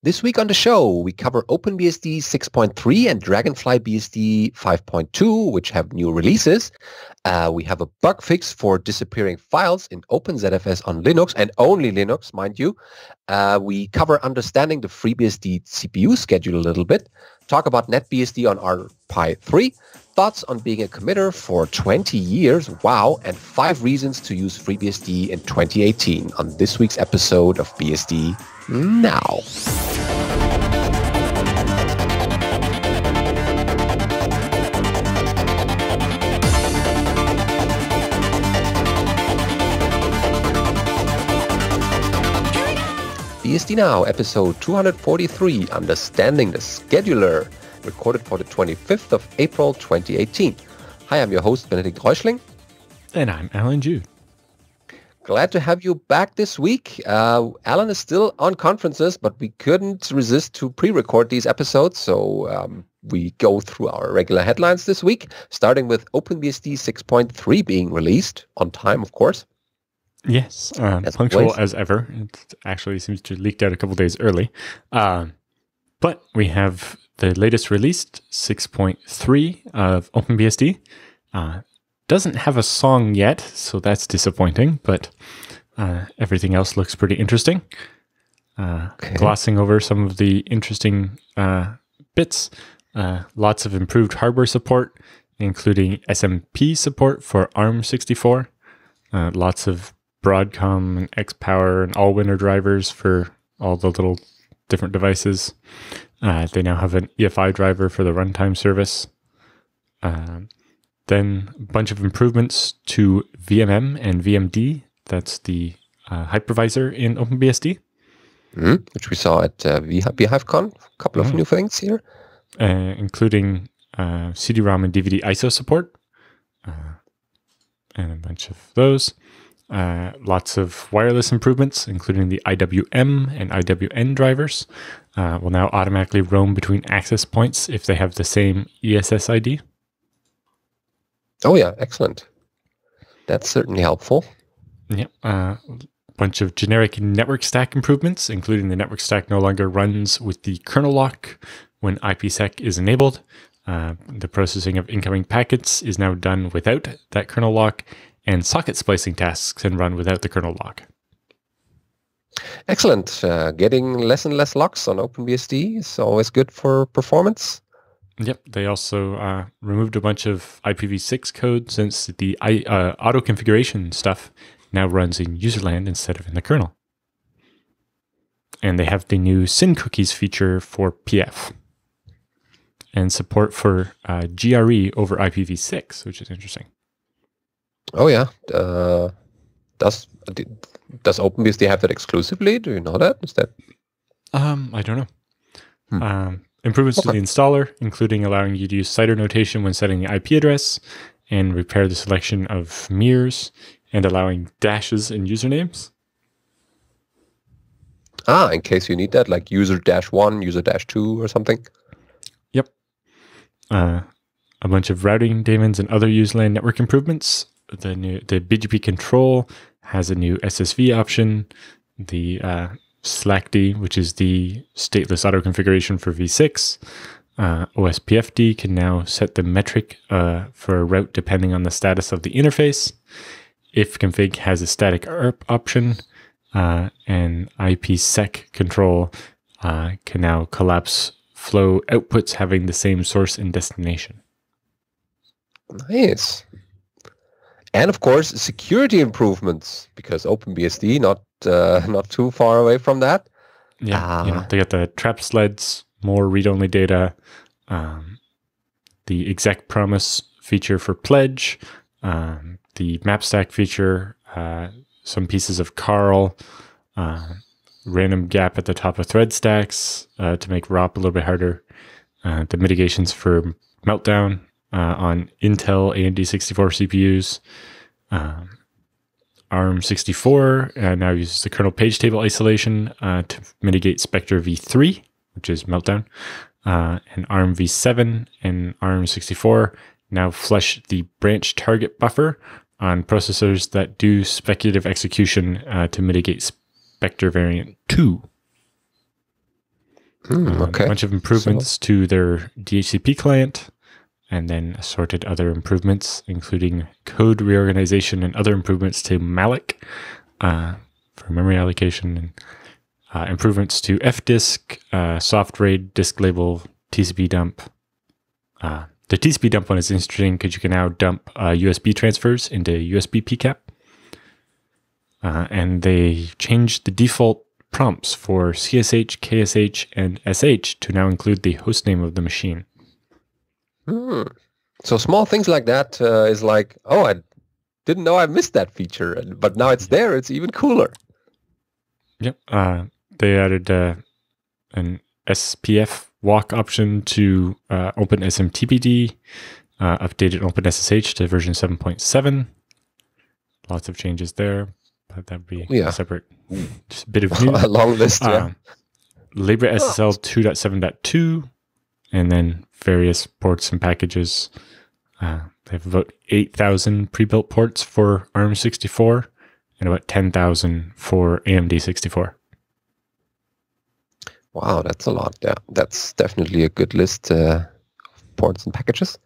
This week on the show, we cover OpenBSD 6.3 and DragonflyBSD 5.2, which have new releases. We have a bug fix for disappearing files in OpenZFS on Linux, and only Linux, mind you. We cover understanding the FreeBSD CPU schedule a little bit, talk about NetBSD on RPi 3, thoughts on being a committer for 20 years, wow, and 5 reasons to use FreeBSD in 2018 on this week's episode of BSD Now. BSD Now, episode 243, Understanding the Scheduler, recorded for the 25th of April 2018. Hi, I'm your host, Benedikt Reuschling. And I'm Alan Jude. Glad to have you back this week. Alan is still on conferences, but we couldn't resist to pre-record these episodes, so we go through our regular headlines this week, starting with OpenBSD 6.3 being released on time, of course. Yes, punctual as ever. It actually seems to have leaked out a couple days early. But we have the latest released, 6.3 of OpenBSD. Doesn't have a song yet, so that's disappointing, but everything else looks pretty interesting. Glossing over some of the interesting bits, lots of improved hardware support, including SMP support for ARM64, lots of Broadcom and XPower and Allwinner drivers for all the little different devices. They now have an EFI driver for the runtime service. Then a bunch of improvements to VMM and VMD. That's the hypervisor in OpenBSD. Which we saw at BHiveCon. A couple of new things here. Including CD-ROM and DVD ISO support. And a bunch of those. Lots of wireless improvements, including the IWM and IWN drivers. Will now automatically roam between access points if they have the same ESS ID. Oh yeah, excellent. That's certainly helpful. Yep. Bunch of generic network stack improvements, including the network stack no longer runs with the kernel lock when IPsec is enabled. The processing of incoming packets is now done without that kernel lock, and socket splicing tasks can run without the kernel lock. Excellent. Getting less and less locks on OpenBSD is always good for performance. Yep. They also removed a bunch of IPv6 code since the auto configuration stuff now runs in userland instead of in the kernel. And they have the new SYN cookies feature for PF and support for GRE over IPv6, which is interesting. Oh yeah. Does OpenBSD have that exclusively? Do you know that? Is that? I don't know. Improvements to the installer, including allowing you to use CIDR notation when setting the IP address, and repair the selection of mirrors, and allowing dashes in usernames. In case you need that, like user-1, user-2 or something. Yep. A bunch of routing daemons and other userland network improvements. The BGP control has a new SSV option. The SLACD, which is the stateless auto configuration for v6. OSPFD can now set the metric for a route depending on the status of the interface. Ifconfig has a static ARP option, and IPsec control can now collapse flow outputs having the same source and destination. Nice. And of course, security improvements, because OpenBSD not too far away from that. Yeah, they got the trap sleds, more read-only data, the exec promise feature for pledge, the map stack feature, some pieces of Carl, random gap at the top of thread stacks to make ROP a little bit harder, the mitigations for meltdown on Intel AMD 64 CPUs, ARM64 now uses the kernel page table isolation to mitigate Spectre v3, which is meltdown, and ARM v7 and ARM64 now flush the branch target buffer on processors that do speculative execution to mitigate Spectre variant 2. Okay. A bunch of improvements to their DHCP client, and then assorted other improvements, including code reorganization and other improvements to malloc for memory allocation, and improvements to fdisk, soft RAID, disk label, TCP dump. The TCP dump one is interesting because you can now dump USB transfers into USB PCAP. And they changed the default prompts for CSH, KSH, and SH to now include the hostname of the machine. So small things like that is like, oh, I didn't know I missed that feature, but now it's there. It's even cooler. Yep. They added an SPF walk option to OpenSMTPD, updated OpenSSH to version 7.7. Lots of changes there. But that'd be a separate just bit of news. A long list, yeah. LibreSSL 2.7.2, and then various ports and packages. They have about 8,000 pre-built ports for ARM64 and about 10,000 for AMD 64. Wow, that's a lot. Yeah, that's definitely a good list of ports and packages.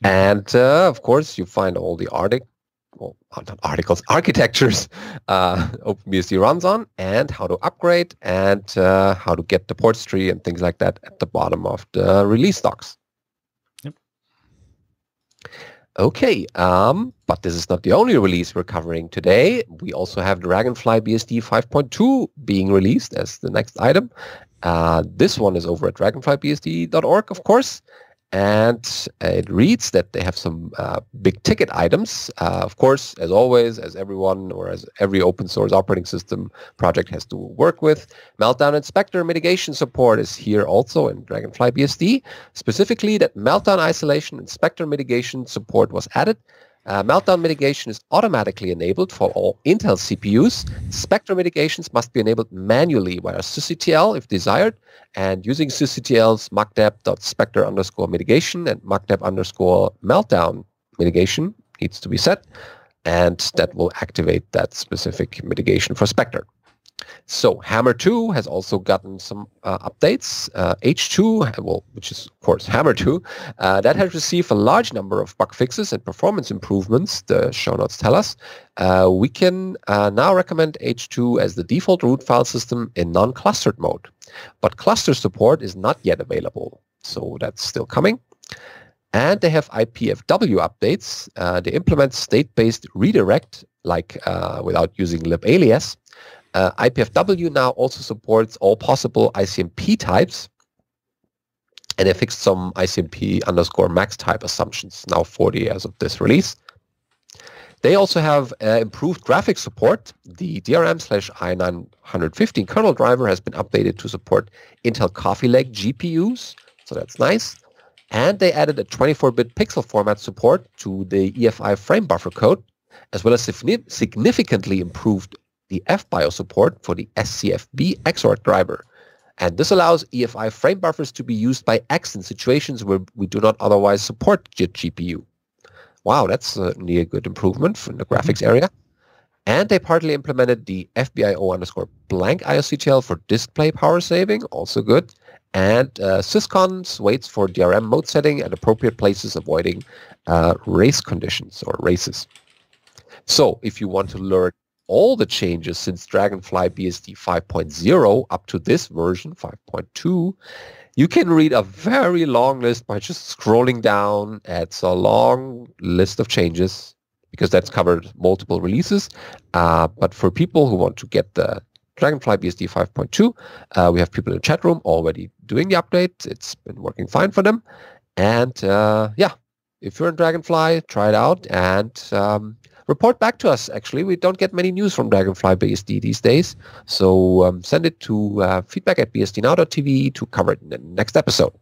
And of course, you find all the architectures OpenBSD runs on, and how to upgrade, and how to get the ports tree and things like that at the bottom of the release docs. Yep. Okay, but this is not the only release we're covering today. We also have DragonflyBSD 5.2 being released as the next item. This one is over at dragonflybsd.org, of course. And it reads that they have some big ticket items. Of course, as always, as everyone or as every open source operating system project has to work with, meltdown and Spectre mitigation support is here also in DragonflyBSD. Specifically, that meltdown isolation and Spectre mitigation support was added. Meltdown mitigation is automatically enabled for all Intel CPUs. Spectre mitigations must be enabled manually via sysctl if desired, and using sysctl's macdep.spectre_mitigation and macdep_meltdown mitigation needs to be set, and that will activate that specific mitigation for Spectre. So Hammer 2 has also gotten some updates. H2, which is of course Hammer 2, that has received a large number of bug fixes and performance improvements, the show notes tell us. We can now recommend H2 as the default root file system in non-clustered mode. But cluster support is not yet available, so that's still coming. And they have IPFW updates. They implement state-based redirect, like without using libalias. IPFW now also supports all possible ICMP types, and they fixed some ICMP_max type assumptions, now 40 as of this release. They also have improved graphics support. The DRM/i915 kernel driver has been updated to support Intel Coffee Lake GPUs, so that's nice. And they added a 24-bit pixel format support to the EFI frame buffer code, as well as significantly improved the FBIOS support for the SCFB XOR driver. And this allows EFI frame buffers to be used by X in situations where we do not otherwise support JIT GPU. Wow, that's certainly a good improvement from the graphics area. And they partly implemented the FBIO_blank IOCTL for display power saving, also good. And syscons waits for DRM mode setting at appropriate places, avoiding race conditions or races. So if you want to learn all the changes since DragonflyBSD 5.0 up to this version, 5.2, you can read a very long list by just scrolling down. It's a long list of changes because that's covered multiple releases. But for people who want to get the DragonflyBSD 5.2, we have people in the chat room already doing the update. It's been working fine for them. And yeah, if you're in Dragonfly, try it out and report back to us. Actually, we don't get many news from DragonflyBSD these days, so send it to feedback@bsdnow.tv to cover it in the next episode.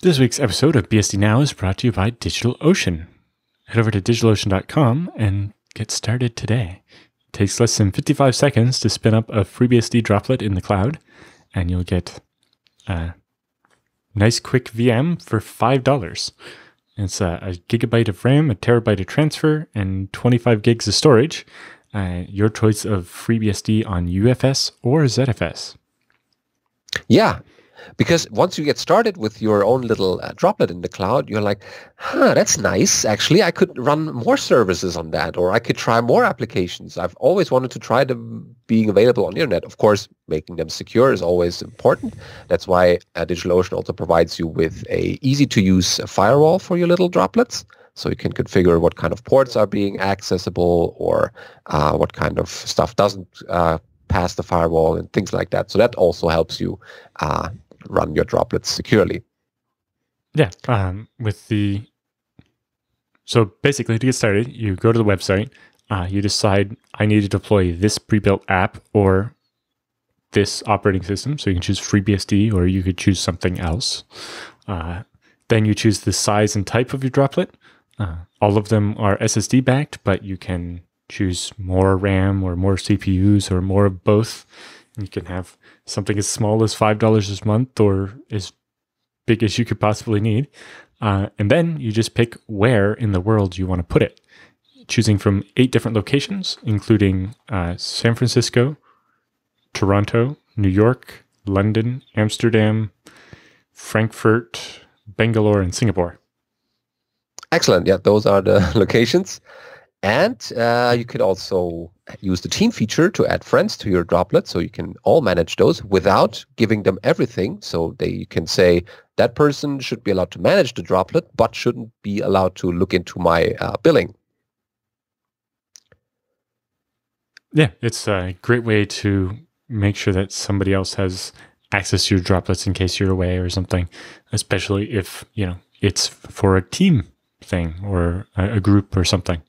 This week's episode of BSD Now is brought to you by DigitalOcean. Head over to digitalocean.com and get started today. It takes less than 55 seconds to spin up a FreeBSD droplet in the cloud, and you'll get a nice quick VM for $5. It's a gigabyte of RAM, a terabyte of transfer, and 25 gigs of storage. your choice of FreeBSD on UFS or ZFS. Yeah, because once you get started with your own little droplet in the cloud, you're like, that's nice. Actually, I could run more services on that, or I could try more applications. I've always wanted to try them being available on the internet. Of course, making them secure is always important. That's why DigitalOcean also provides you with a easy-to-use firewall for your little droplets. So you can configure what kind of ports are being accessible, or what kind of stuff doesn't pass the firewall and things like that. So that also helps you run your droplets securely. Yeah. So basically, to get started, you go to the website, you decide I need to deploy this pre-built app or this operating system. So you can choose FreeBSD, or you could choose something else. Then you choose the size and type of your droplet. All of them are SSD backed, but you can choose more RAM or more CPUs or more of both. You can have something as small as $5 a month or as big as you could possibly need. And then you just pick where in the world you want to put it, choosing from 8 different locations, including San Francisco, Toronto, New York, London, Amsterdam, Frankfurt, Bangalore, and Singapore. Excellent. Yeah, those are the locations. And you could also use the team feature to add friends to your droplet, so you can all manage those without giving them everything. So you can say that person should be allowed to manage the droplet, but shouldn't be allowed to look into my billing. Yeah, it's a great way to make sure that somebody else has access to your droplets in case you're away or something, especially if it's for a team thing or a group or something.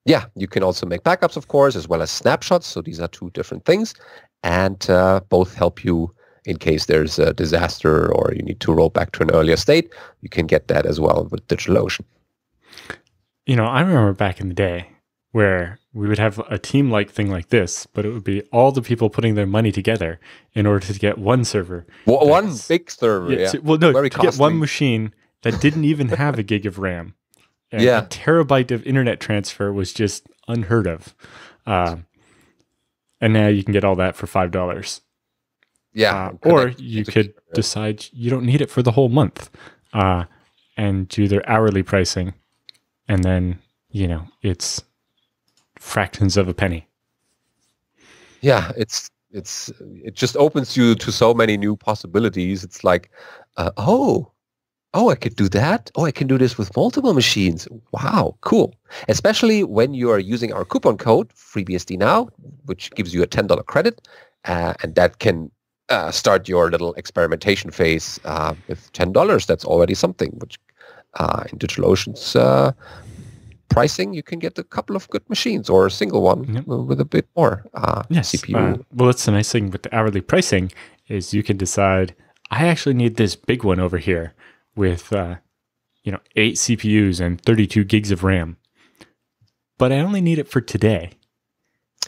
Yeah, you can also make backups, of course, as well as snapshots. So these are 2 different things, and both help you in case there's a disaster or you need to roll back to an earlier state. You can get that as well with DigitalOcean. I remember back in the day where we would have a team-like thing like this, but it would be all the people putting their money together in order to get one server. One big server, yeah. To get one machine that didn't even have a gig of RAM. And a terabyte of internet transfer was just unheard of. And now you can get all that for $5. Yeah. Or you could decide you don't need it for the whole month and do their hourly pricing. And then, it's fractions of a penny. Yeah, it just opens you to so many new possibilities. It's like, I could do that. I can do this with multiple machines. Wow, cool. Especially when you are using our coupon code, FreeBSD Now, which gives you a $10 credit. And that can start your little experimentation phase with $10. That's already something, which in DigitalOcean's pricing, you can get a couple of good machines or a single one with a bit more CPU. Well, that's the nice thing with the hourly pricing is you can decide, I actually need this big one over here with 8 CPUs and 32 gigs of RAM, but I only need it for today.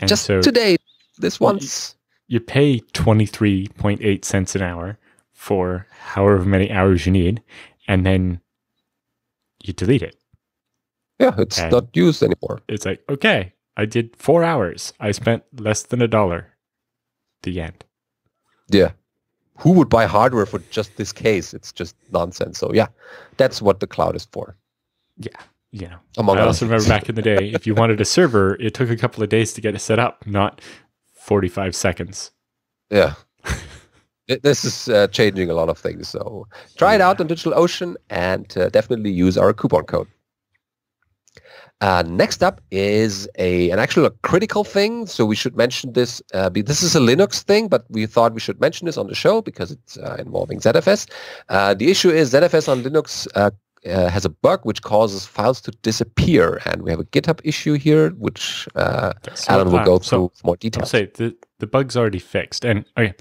And just today, this once. You pay 23.8 cents an hour for however many hours you need, and then you delete it. Yeah, it's not used anymore. It's like, okay, I did 4 hours. I spent less than $1. The end. Yeah. Who would buy hardware for just this case? It's just nonsense. So yeah, that's what the cloud is for. Yeah. I also remember back in the day, if you wanted a server, it took a couple of days to get it set up, not 45 seconds. Yeah. This is changing a lot of things. So try it out on DigitalOcean and definitely use our coupon code. Next up is an actual critical thing. So we should mention this. This is a Linux thing, but we thought we should mention this on the show because it's involving ZFS. The issue is ZFS on Linux has a bug which causes files to disappear. And we have a GitHub issue here, which Alan will go through more details. I'll say the bug's already fixed. And okay.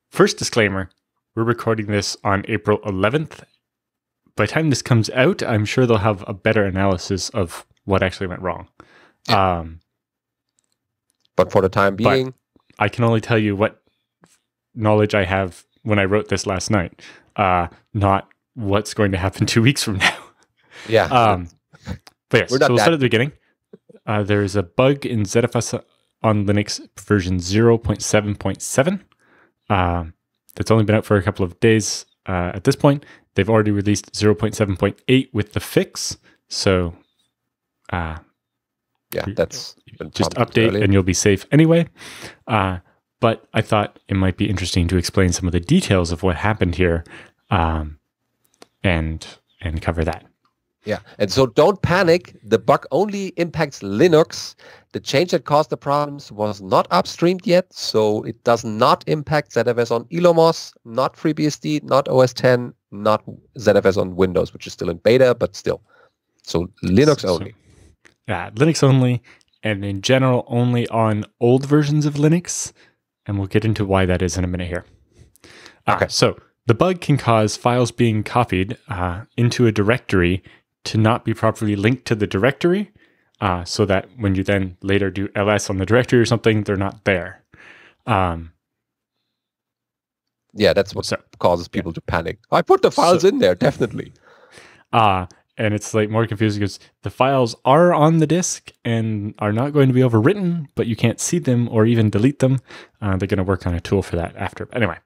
First disclaimer, we're recording this on April 11th. By the time this comes out, I'm sure they'll have a better analysis of what actually went wrong. But for the time being, I can only tell you what knowledge I have when I wrote this last night, not what's going to happen 2 weeks from now. Yeah. But yes, so we'll start at the beginning. there is a bug in ZFS on Linux version 0.7.7. That's only been out for a couple of days at this point. They've already released 0.7.8 with the fix. So that's just update early, and you'll be safe anyway. But I thought it might be interesting to explain some of the details of what happened here and cover that. Yeah, and so don't panic. The bug only impacts Linux. The change that caused the problems was not upstreamed yet, so it does not impact ZFS on Elomos, not FreeBSD, not OS X, not ZFS on Windows, which is still in beta, but still. So Linux only. Yeah, Linux only, and in general only on old versions of Linux, and we'll get into why that is in a minute here. Okay. So the bug can cause files being copied into a directory to not be properly linked to the directory, so that when you then later do ls on the directory or something, they're not there. Yeah, that's what causes people to panic. I put the files in there, definitely. And it's like more confusing because the files are on the disk and are not going to be overwritten, but you can't see them or even delete them. They're going to work on a tool for that after. Anyway,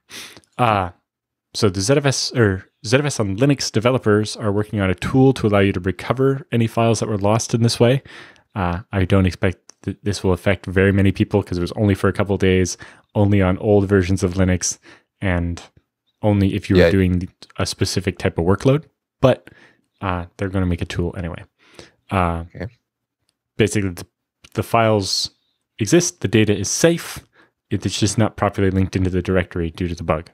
so the ZFS on Linux developers are working on a tool to allow you to recover any files that were lost in this way. I don't expect that this will affect very many people because it was only for a couple of days, only on old versions of Linux, and only if you were doing a specific type of workload. But they're going to make a tool anyway. Basically, the files exist, the data is safe, it's just not properly linked into the directory due to the bug.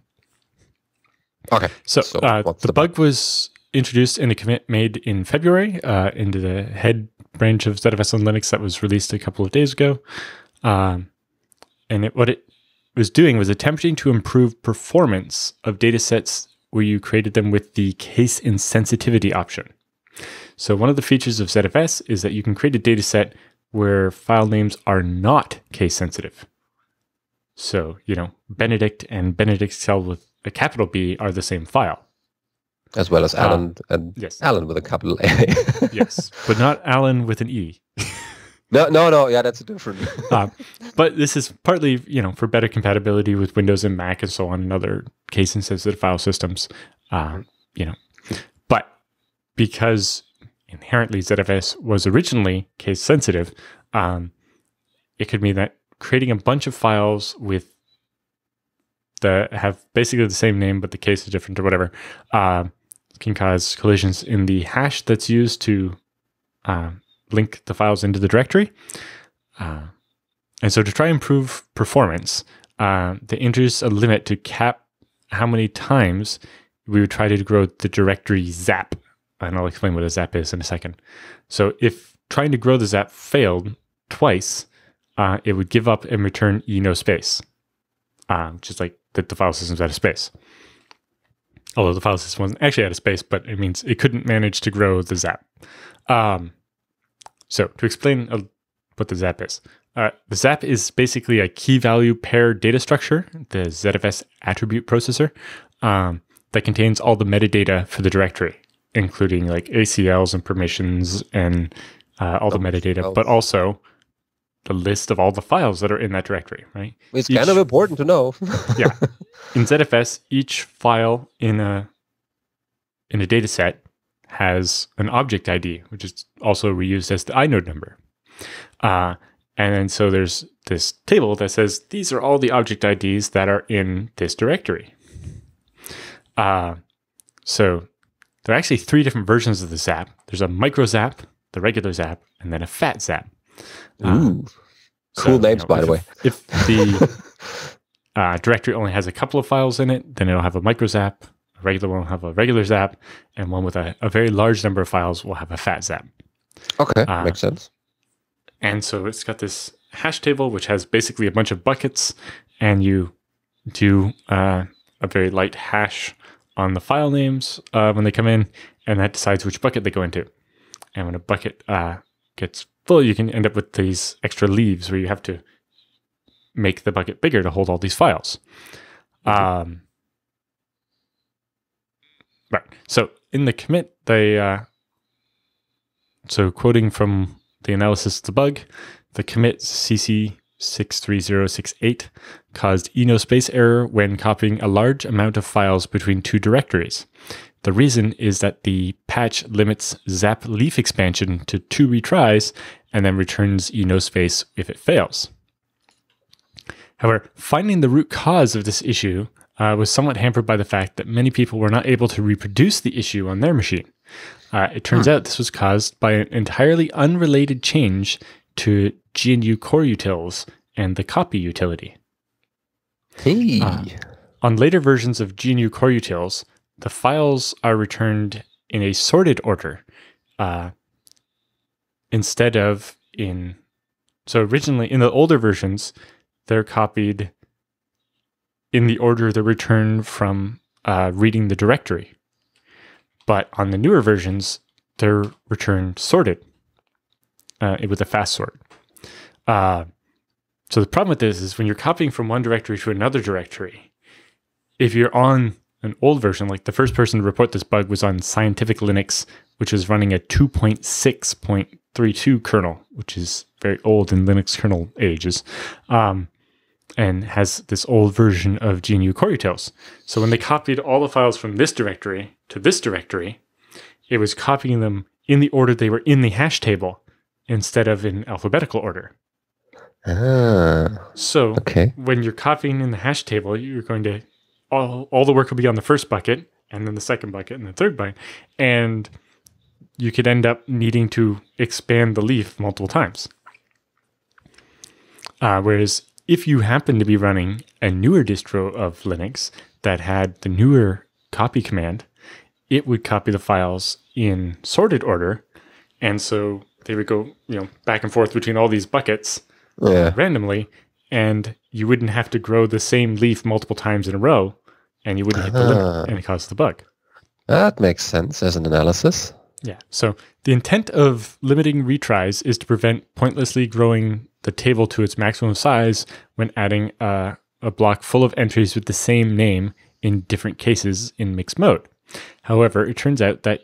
Okay. So the bug was introduced in a commit made in February into the head branch of ZFS on Linux that was released a couple of days ago. And what it was doing was attempting to improve performance of data sets where you created them with the case insensitivity option. So one of the features of ZFS is that you can create a data set where file names are not case sensitive. So, Benedict and Benedict spelled with a capital B are the same file. As well as Alan and Alan with a capital A. Yes, but not Alan with an E. No, yeah, that's different. But this is partly, for better compatibility with Windows and Mac and so on and other case-insensitive file systems, But because inherently ZFS was originally case-sensitive, it could mean that creating a bunch of files with that have basically the same name, but the case is different or whatever, can cause collisions in the hash that's used to link the files into the directory. And so to try and improve performance, they introduced a limit to cap how many times we would try to grow the directory zap. And I'll explain what a zap is in a second. So if trying to grow the zap failed twice, it would give up and return no space, just like the file system's out of space. Although the file system wasn't actually out of space, but it means it couldn't manage to grow the zap. So to explain what the zap is, the zap is basically a key value pair data structure, the ZFS attribute processor, that contains all the metadata for the directory, including like ACLs and permissions and all the metadata, but also the list of all the files that are in that directory, right? It's kind of important to know. Yeah. In ZFS, each file in a data set has an object ID, which is also reused as the inode number. And then so there's this table that says, these are all the object IDs that are in this directory. So there are actually 3 different versions of the zap. There's a micro zap, the regular zap, and then a fat zap. Ooh, cool names, by the way. If the directory only has a couple of files in it, then it'll have a micro zap. A regular one will have a regular zap, and one with a very large number of files will have a fat zap. Okay, makes sense. And so it's got this hash table, which has basically a bunch of buckets, and you do a very light hash on the file names when they come in, and that decides which bucket they go into. And when a bucket gets full, you can end up with these extra leaves where you have to make the bucket bigger to hold all these files. Right. So in the commit, they so quoting from the analysis of the bug, the commit CC63068 caused enospace error when copying a large amount of files between two directories. The reason is that the patch limits zap leaf expansion to 2 retries and then returns enospace if it fails. However, finding the root cause of this issue was somewhat hampered by the fact that many people were not able to reproduce the issue on their machine. It turns out this was caused by an entirely unrelated change to GNU core utils and the copy utility. Hey. On later versions of GNU core utils, the files are returned in a sorted order instead of in... So originally, in the older versions, they're copied in the order they're returned from reading the directory. But on the newer versions, they're returned sorted with a fast sort. So the problem with this is when you're copying from one directory to another directory, if you're on an old version, like the first person to report this bug was on Scientific Linux, which is running a 2.6.32 kernel, which is very old in Linux kernel ages, and has this old version of GNU core utils. So when they copied all the files from this directory to this directory, it was copying them in the order they were in the hash table instead of in alphabetical order. So when you're copying in the hash table, you're going to, all the work will be on the first bucket, and then the second bucket, and the third bucket, and you could end up needing to expand the leaf multiple times. Whereas if you happen to be running a newer distro of Linux that had the newer copy command, it would copy the files in sorted order, and so they would go, back and forth between all these buckets randomly, and you wouldn't have to grow the same leaf multiple times in a row, and you wouldn't hit the limit, and it caused the bug. That makes sense as an analysis. Yeah. So the intent of limiting retries is to prevent pointlessly growing the table to its maximum size when adding a block full of entries with the same name in different cases in mixed mode. However, it turns out that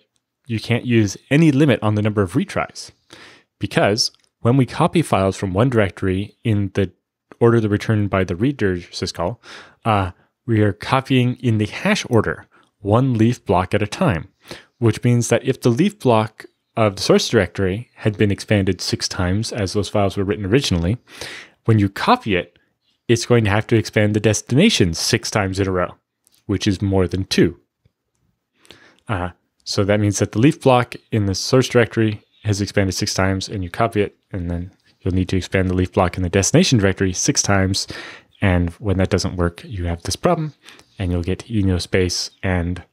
you can't use any limit on the number of retries, because when we copy files from one directory in the order they're returned by the reader syscall, we are copying in the hash order, one leaf block at a time, which means that if the leaf block of the source directory had been expanded 6 times as those files were written originally, when you copy it, it's going to have to expand the destination 6 times in a row, which is more than 2. So that means that the leaf block in the source directory has expanded 6 times, and you copy it, and then you'll need to expand the leaf block in the destination directory 6 times, and when that doesn't work, you have this problem, and you'll get enospace, and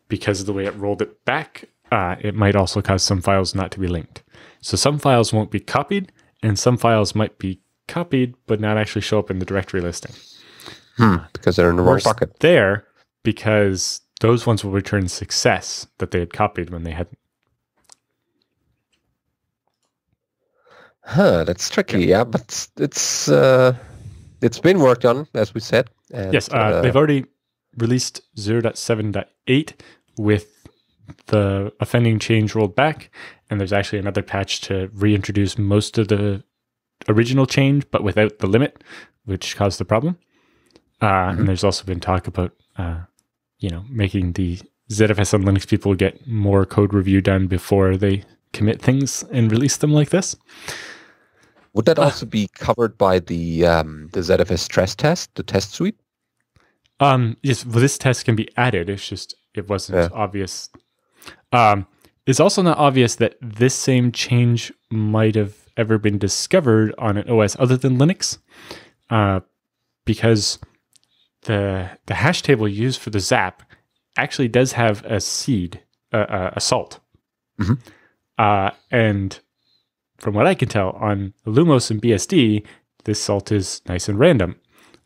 because of the way it rolled it back, it might also cause some files not to be linked. So some files won't be copied, and some files might be copied but not actually show up in the directory listing. Because they're in the wrong bucket. There, because those ones will return success that they had copied when they hadn't. That's tricky, yeah, but it's been worked on, as we said. And, yes, they've already released 0.7.8 with the offending change rolled back, and there's actually another patch to reintroduce most of the original change, but without the limit, which caused the problem. And there's also been talk about, making the ZFS on Linux people get more code review done before they commit things and release them like this. Would that also be covered by the ZFS stress test, the test suite? Yes, well, this test can be added. It's just, it wasn't obvious. It's also not obvious that this same change might have ever been discovered on an OS other than Linux, because the hash table used for the zap actually does have a seed, a salt. And from what I can tell, on Lumos and BSD, this salt is nice and random.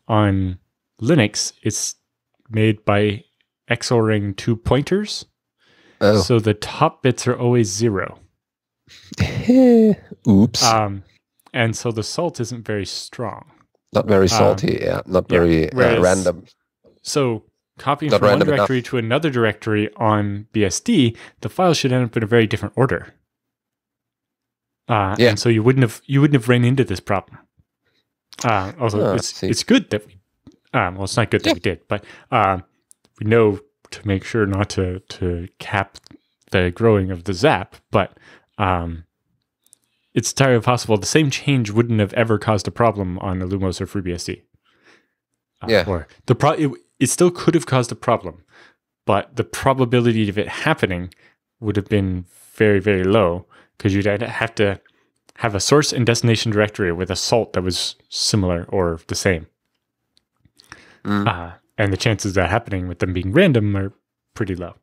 On Linux, it's made by XORing 2 pointers. So the top bits are always 0. Oops. And so the salt isn't very strong. Not very salty, not very random. So copying from one directory to another directory on BSD, the files should end up in a very different order. And so you wouldn't have ran into this problem. Although it's good that we, well, it's not good that we did, but we know to make sure not to cap the growing of the zap, but it's entirely possible the same change wouldn't have ever caused a problem on Illumos or FreeBSD. Or it still could have caused a problem, but the probability of it happening would have been very, very low, because you'd have to have a source and destination directory with a salt that was similar or the same. And the chances of that happening with them being random are pretty low.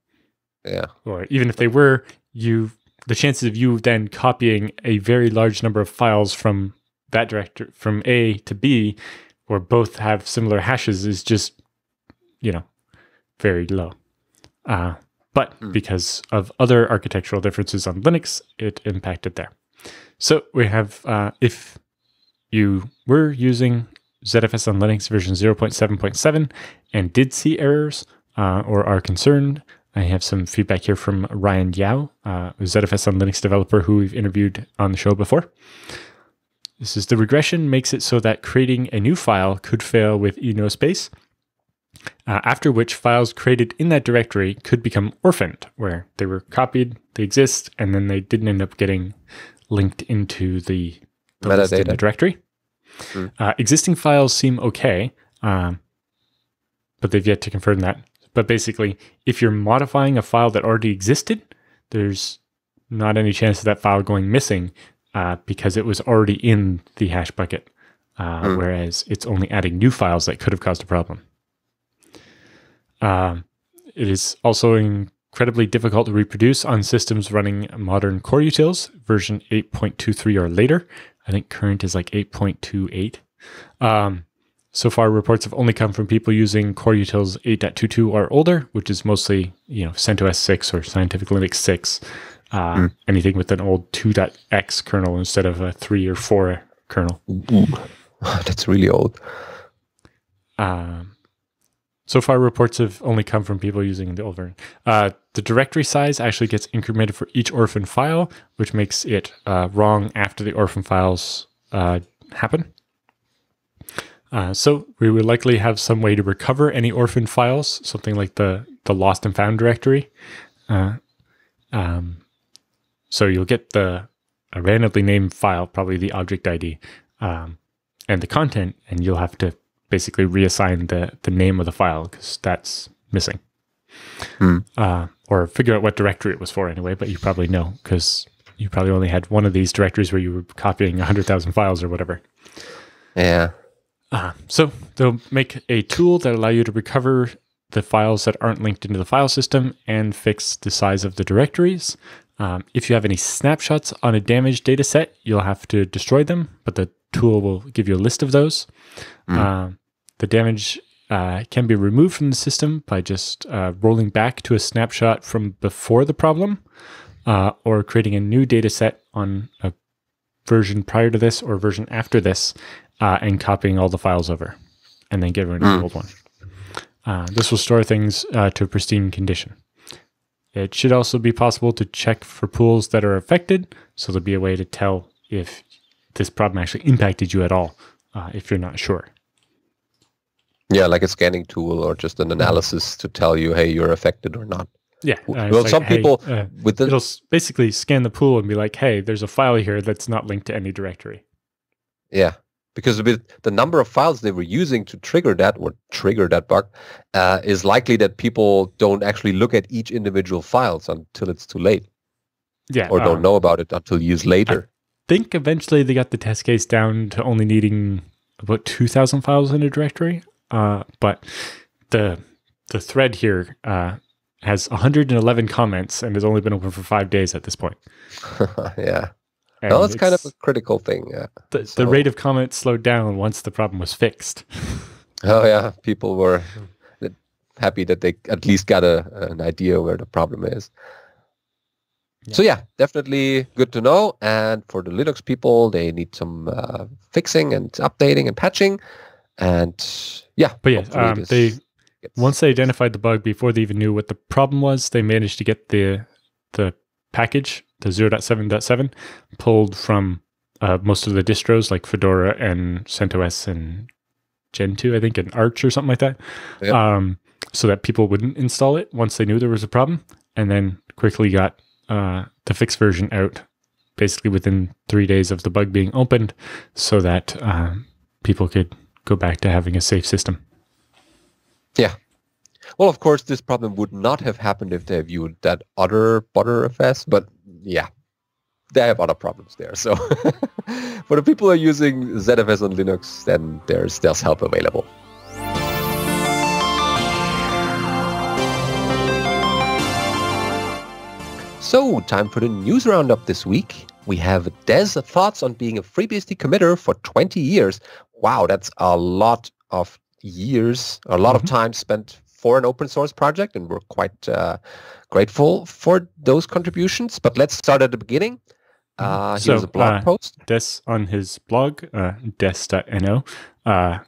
Yeah. Or even if they were, the chances of you then copying a very large number of files from that directory, from A to B, or both have similar hashes, is just, very low. But because of other architectural differences on Linux, it impacted there. So we have, if you were using ZFS on Linux version 0.7.7 and did see errors or are concerned, I have some feedback here from Ryan Yao, a ZFS on Linux developer who we've interviewed on the show before. This is: the regression makes it so that creating a new file could fail with eNoSpace, after which files created in that directory could become orphaned, where they were copied, they exist, and then they didn't end up getting linked into the list in the directory. Existing files seem okay, but they've yet to confirm that. But basically, if you're modifying a file that already existed, there's not any chance of that file going missing because it was already in the hash bucket, whereas it's only adding new files that could have caused a problem. It is also incredibly difficult to reproduce on systems running modern core utils, version 8.23 or later. I think current is like 8.28. So far, reports have only come from people using core utils 8.22 or older, which is mostly, CentOS 6 or Scientific Linux 6. Anything with an old 2.x kernel instead of a 3 or 4 kernel. That's really old. So far, reports have only come from people using the old version. The directory size actually gets incremented for each orphan file, which makes it wrong after the orphan files happen. So we would likely have some way to recover any orphan files, something like the lost and found directory. So you'll get a randomly named file, probably the object ID, and the content, and you'll have to basically reassign the name of the file because that's missing. Or figure out what directory it was for anyway, but you probably know because you probably only had one of these directories where you were copying 100,000 files or whatever. Yeah. So they'll make a tool that allow you to recover the files that aren't linked into the file system and fix the size of the directories. If you have any snapshots on a damaged data set, you'll have to destroy them, but the tool will give you a list of those. The damage can be removed from the system by just rolling back to a snapshot from before the problem, or creating a new data set on a version prior to this or version after this, and copying all the files over, and then getting rid of the old one. This will store things to a pristine condition. It should also be possible to check for pools that are affected, so there'll be a way to tell if this problem actually impacted you at all, if you're not sure. Yeah, like a scanning tool or just an analysis to tell you, hey, you're affected or not. Yeah. Well, some people it'll basically scan the pool and be like, hey, there's a file here that's not linked to any directory. Yeah, because with the number of files they were using to trigger that bug, is likely that people don't actually look at each individual files until it's too late. Yeah. Or don't know about it until years later. I think eventually they got the test case down to only needing about 2,000 files in a directory. But the thread here has 111 comments and has only been open for 5 days at this point. Yeah. And well, that's kind of a critical thing. Yeah. The rate of comments slowed down once the problem was fixed. Oh, yeah. People were happy that they at least got an idea where the problem is. Yeah. So, yeah, definitely good to know. And for the Linux people, they need some fixing and updating and patching. And, yeah. But, yeah, once they identified the bug before they even knew what the problem was, they managed to get the package the 0.7.7 pulled from most of the distros like Fedora and CentOS and Gentoo, I think, and Arch or something like that, so that people wouldn't install it once they knew there was a problem, and then quickly got the fixed version out basically within 3 days of the bug being opened, so that people could go back to having a safe system. Yeah. Well, of course, this problem would not have happened if they viewed that other ButterFS, but yeah, they have other problems there. So for the people who are using ZFS on Linux, then there's help available. So, time for the news roundup this week. We have Des' thoughts on being a FreeBSD committer for 20 years. Wow, that's a lot of years, a lot of time spent for an open source project, and we're quite grateful for those contributions. But let's start at the beginning. Here's a blog post. Des on his blog, des.no,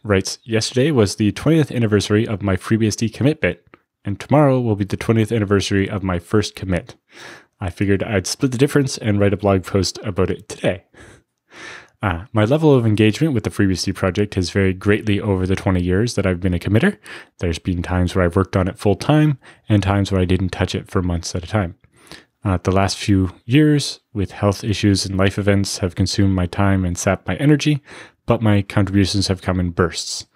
writes, yesterday was the 20th anniversary of my FreeBSD commit bit, and tomorrow will be the 20th anniversary of my first commit. I figured I'd split the difference and write a blog post about it today. My level of engagement with the FreeBSD project has varied greatly over the 20 years that I've been a committer. There's been times where I've worked on it full time and times where I didn't touch it for months at a time. The last few years, with health issues and life events, have consumed my time and sapped my energy, but my contributions have come in bursts.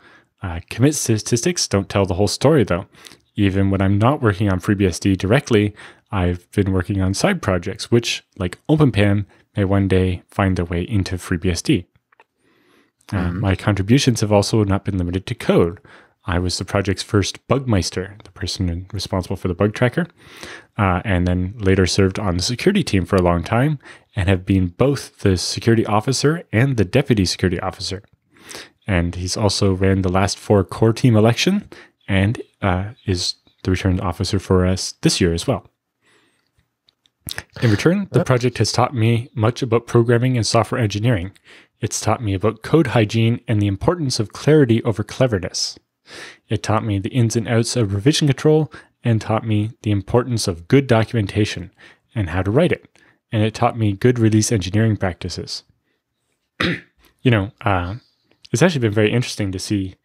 Commit statistics don't tell the whole story, though. Even when I'm not working on FreeBSD directly, I've been working on side projects, which, like OpenPAM, may one day find their way into FreeBSD. My contributions have also not been limited to code. I was the project's first bugmeister, the person responsible for the bug tracker, and then later served on the security team for a long time and have been both the security officer and the deputy security officer. And he's also ran the last 4 core team election and is the return officer for us this year as well. In return, the project has taught me much about programming and software engineering. It's taught me about code hygiene and the importance of clarity over cleverness. It taught me the ins and outs of revision control and taught me the importance of good documentation and how to write it. And it taught me good release engineering practices. It's actually been very interesting to see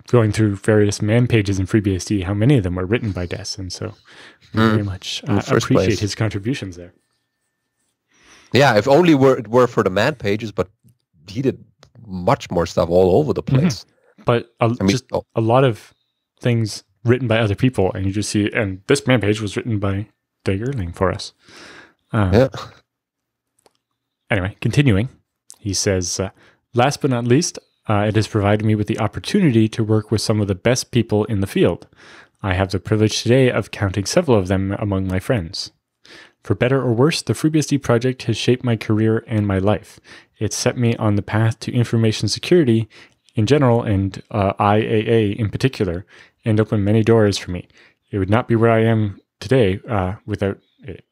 going through various man pages in FreeBSD, how many of them were written by Des. And so very much appreciate his contributions there. Yeah, if only it were for the man pages, but he did much more stuff all over the place. But a lot of things written by other people, and you just see, and this man page was written by Doug Erling for us. Anyway, continuing, he says, last but not least, it has provided me with the opportunity to work with some of the best people in the field. I have the privilege today of counting several of them among my friends. For better or worse, the FreeBSD project has shaped my career and my life. It set me on the path to information security in general and IAA in particular, and opened many doors for me. It would not be where I am today without it.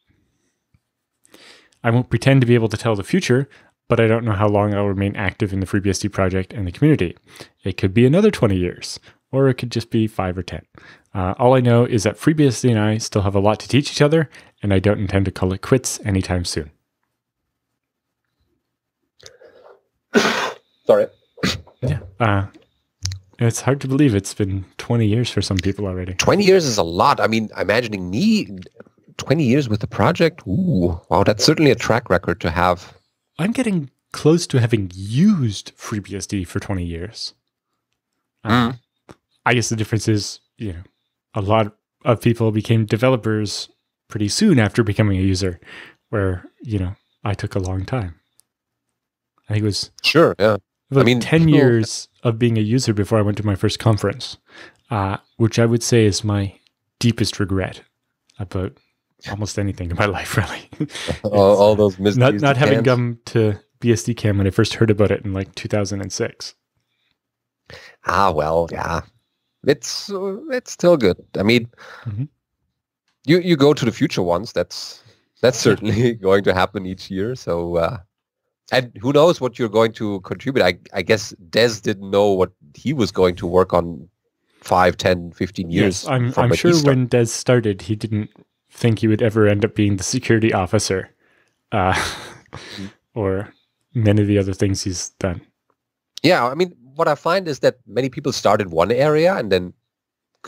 I won't pretend to be able to tell the future, but I don't know how long I'll remain active in the FreeBSD project and the community. It could be another 20 years, or it could just be 5 or 10. All I know is that FreeBSD and I still have a lot to teach each other, and I don't intend to call it quits anytime soon. Sorry. Yeah. It's hard to believe it's been 20 years for some people already. 20 years is a lot. I mean, imagining me 20 years with the project, ooh, wow, that's certainly a track record to have. I'm getting close to having used FreeBSD for 20 years. I guess the difference is, a lot of people became developers pretty soon after becoming a user, where, I took a long time. I think it was... Sure, yeah. About 10 years of being a user before I went to my first conference, which I would say is my deepest regret about almost anything in my life, really. all those missed not having come to BSD Cam when I first heard about it in like 2006. Well, yeah. It's still good. I mean, you go to the future ones. That's certainly going to happen each year. So, and who knows what you're going to contribute. I guess Des didn't know what he was going to work on 5, 10, 15 years. Yes, I'm sure when Des started, he didn't think he would ever end up being the security officer. or many of the other things he's done. Yeah, I mean, what I find is that many people start in one area and then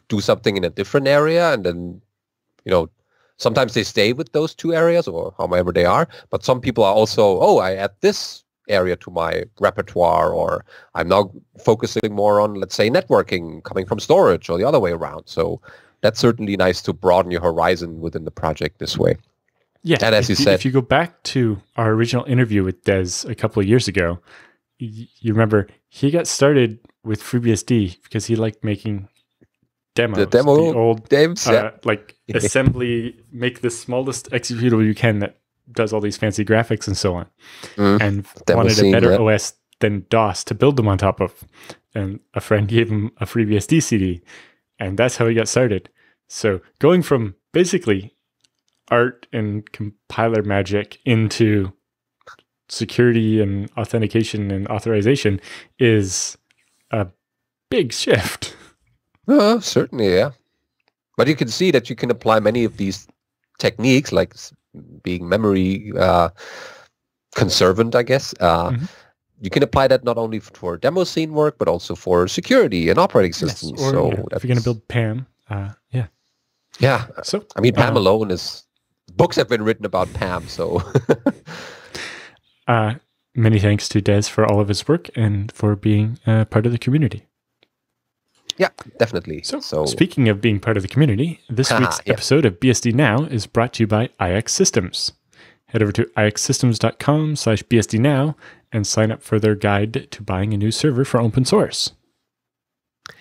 do something in a different area, and then, sometimes they stay with those two areas or however they are. But some people are also, I add this area to my repertoire, or I'm now focusing more on, let's say, networking coming from storage, or the other way around. So that's certainly nice to broaden your horizon within the project this way. Yeah, and as you said, if you go back to our original interview with Des a couple of years ago, you remember he got started with FreeBSD because he liked making demos. The old games, like assembly, make the smallest executable you can that does all these fancy graphics and so on, and wanted a better OS than DOS to build them on top of. And a friend gave him a FreeBSD CD, and that's how he got started. So going from basically art and compiler magic into security and authentication and authorization is a big shift. Certainly, yeah. But you can see that you can apply many of these techniques, like being memory conservant, I guess. You can apply that not only for demo scene work, but also for security and operating systems. Yes, or, if you're going to build PAM, yeah. Yeah. So I mean, PAM alone is... Books have been written about PAM, so... Many thanks to Des for all of his work and for being part of the community. Yeah, definitely. So speaking of being part of the community, this week's episode of BSD Now is brought to you by IX Systems. Head over to ixsystems.com/BSD Now and sign up for their guide to buying a new server for open source.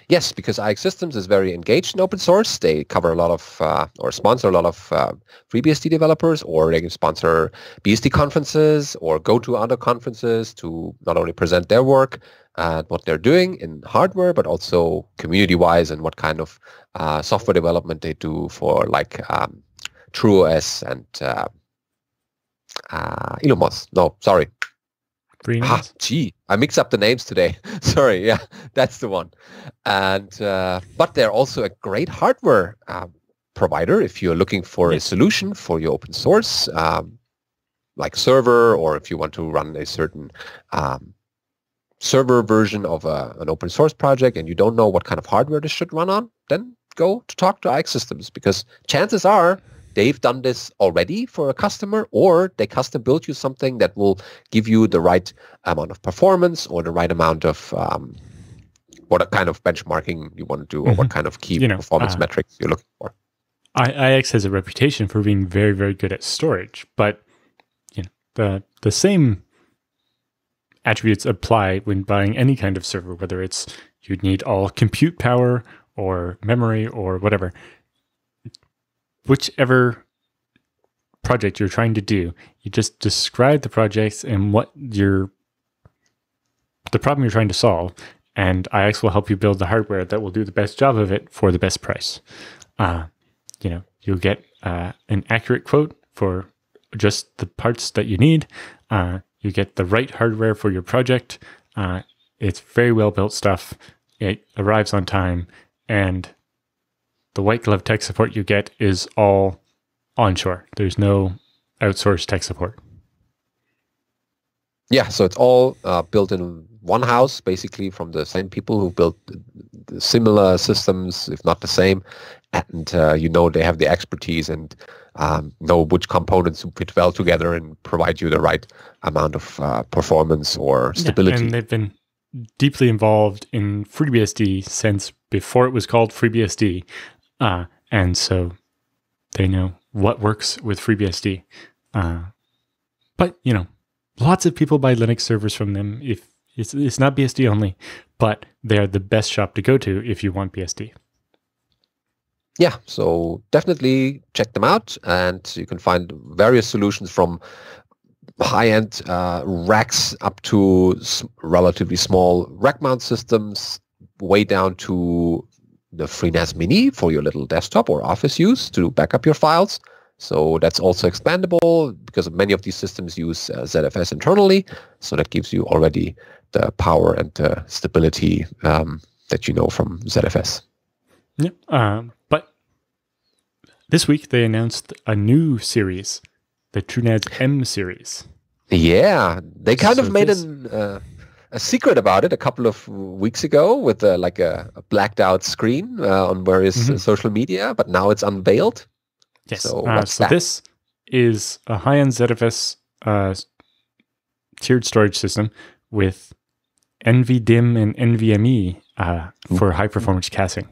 Yes, because IX Systems is very engaged in open source. They cover a lot of, or sponsor a lot of FreeBSD developers, or they can sponsor BSD conferences or go to other conferences to not only present their work and what they're doing in hardware, but also community-wise and what kind of software development they do for like TrueOS and Illumos. No, sorry. I mixed up the names today. Sorry, yeah, that's the one. And but they're also a great hardware provider if you're looking for a solution for your open source, like server, or if you want to run a certain server version of an open source project and you don't know what kind of hardware this should run on, then go to talk to IX Systems, because chances are they've done this already for a customer, or they custom built you something that will give you the right amount of performance or the right amount of what kind of benchmarking you want to do, or what kind of key performance metrics you're looking for. IX has a reputation for being very, very good at storage, but the same attributes apply when buying any kind of server, whether it's you'd need all compute power or memory or whatever. Whichever project you're trying to do, you just describe the projects and the problem you're trying to solve, and IX will help you build the hardware that will do the best job of it for the best price. You'll get an accurate quote for just the parts that you need. You get the right hardware for your project. It's very well built stuff. It arrives on time, and the white glove tech support you get is all onshore. There's no outsourced tech support. Yeah, so it's all built in one house, basically from the same people who built the similar systems, if not the same. And they have the expertise and know which components fit well together and provide you the right amount of performance or stability. Yeah, and they've been deeply involved in FreeBSD since before it was called FreeBSD. And so they know what works with FreeBSD. But, lots of people buy Linux servers from them. If it's not BSD only, but they're the best shop to go to if you want BSD. Yeah, so definitely check them out, and you can find various solutions from high-end racks up to relatively small rack mount systems, way down to the FreeNAS Mini for your little desktop or office use to back up your files. So that's also expandable because many of these systems use ZFS internally. So that gives you already the power and the stability that you know from ZFS. Yeah, but this week they announced a new series the TrueNAS M series. Yeah, they kind of made a secret about it a couple of weeks ago with like a blacked out screen on various social media, but now it's unveiled. Yes. So this is a high-end ZFS tiered storage system with NVDIMM and NVMe for high-performance caching.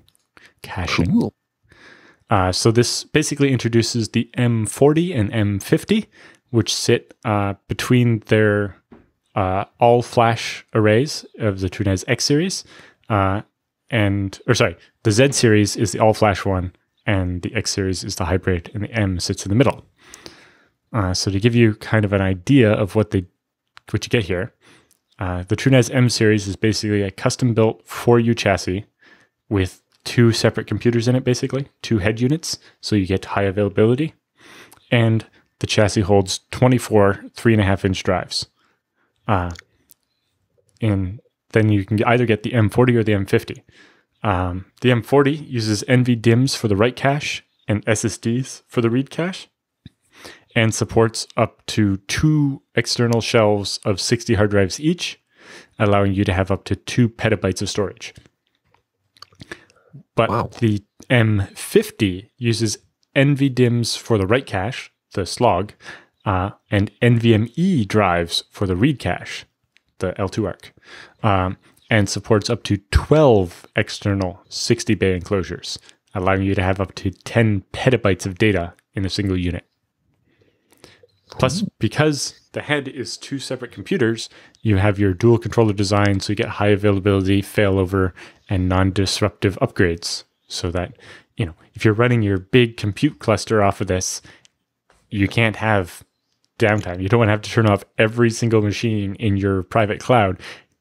Cool. So this basically introduces the M40 and M50, which sit between their all-flash arrays of the TrueNAS X series. The Z series is the all-flash one, and the X series is the hybrid, and the M sits in the middle. So to give you kind of an idea of what you get here, the TrueNAS M series is basically a custom-built 4U chassis with 2 separate computers in it, basically, 2 head units, so you get high availability. And the chassis holds 24 3.5-inch drives. And then you can either get the M40 or the M50. The M40 uses NVDIMMs for the write cache and SSDs for the read cache, and supports up to 2 external shelves of 60 hard drives each, allowing you to have up to 2 petabytes of storage. But the M50 uses NVDIMMs for the write cache, the slog, and NVMe drives for the read cache, the L2 ARC, and supports up to 12 external 60-bay enclosures, allowing you to have up to 10 petabytes of data in a single unit. Plus, because the head is 2 separate computers, you have your dual controller design, so you get high availability, failover, and non-disruptive upgrades. So that, if you're running your big compute cluster off of this, you can't have downtime. You don't want to have to turn off every single machine in your private cloud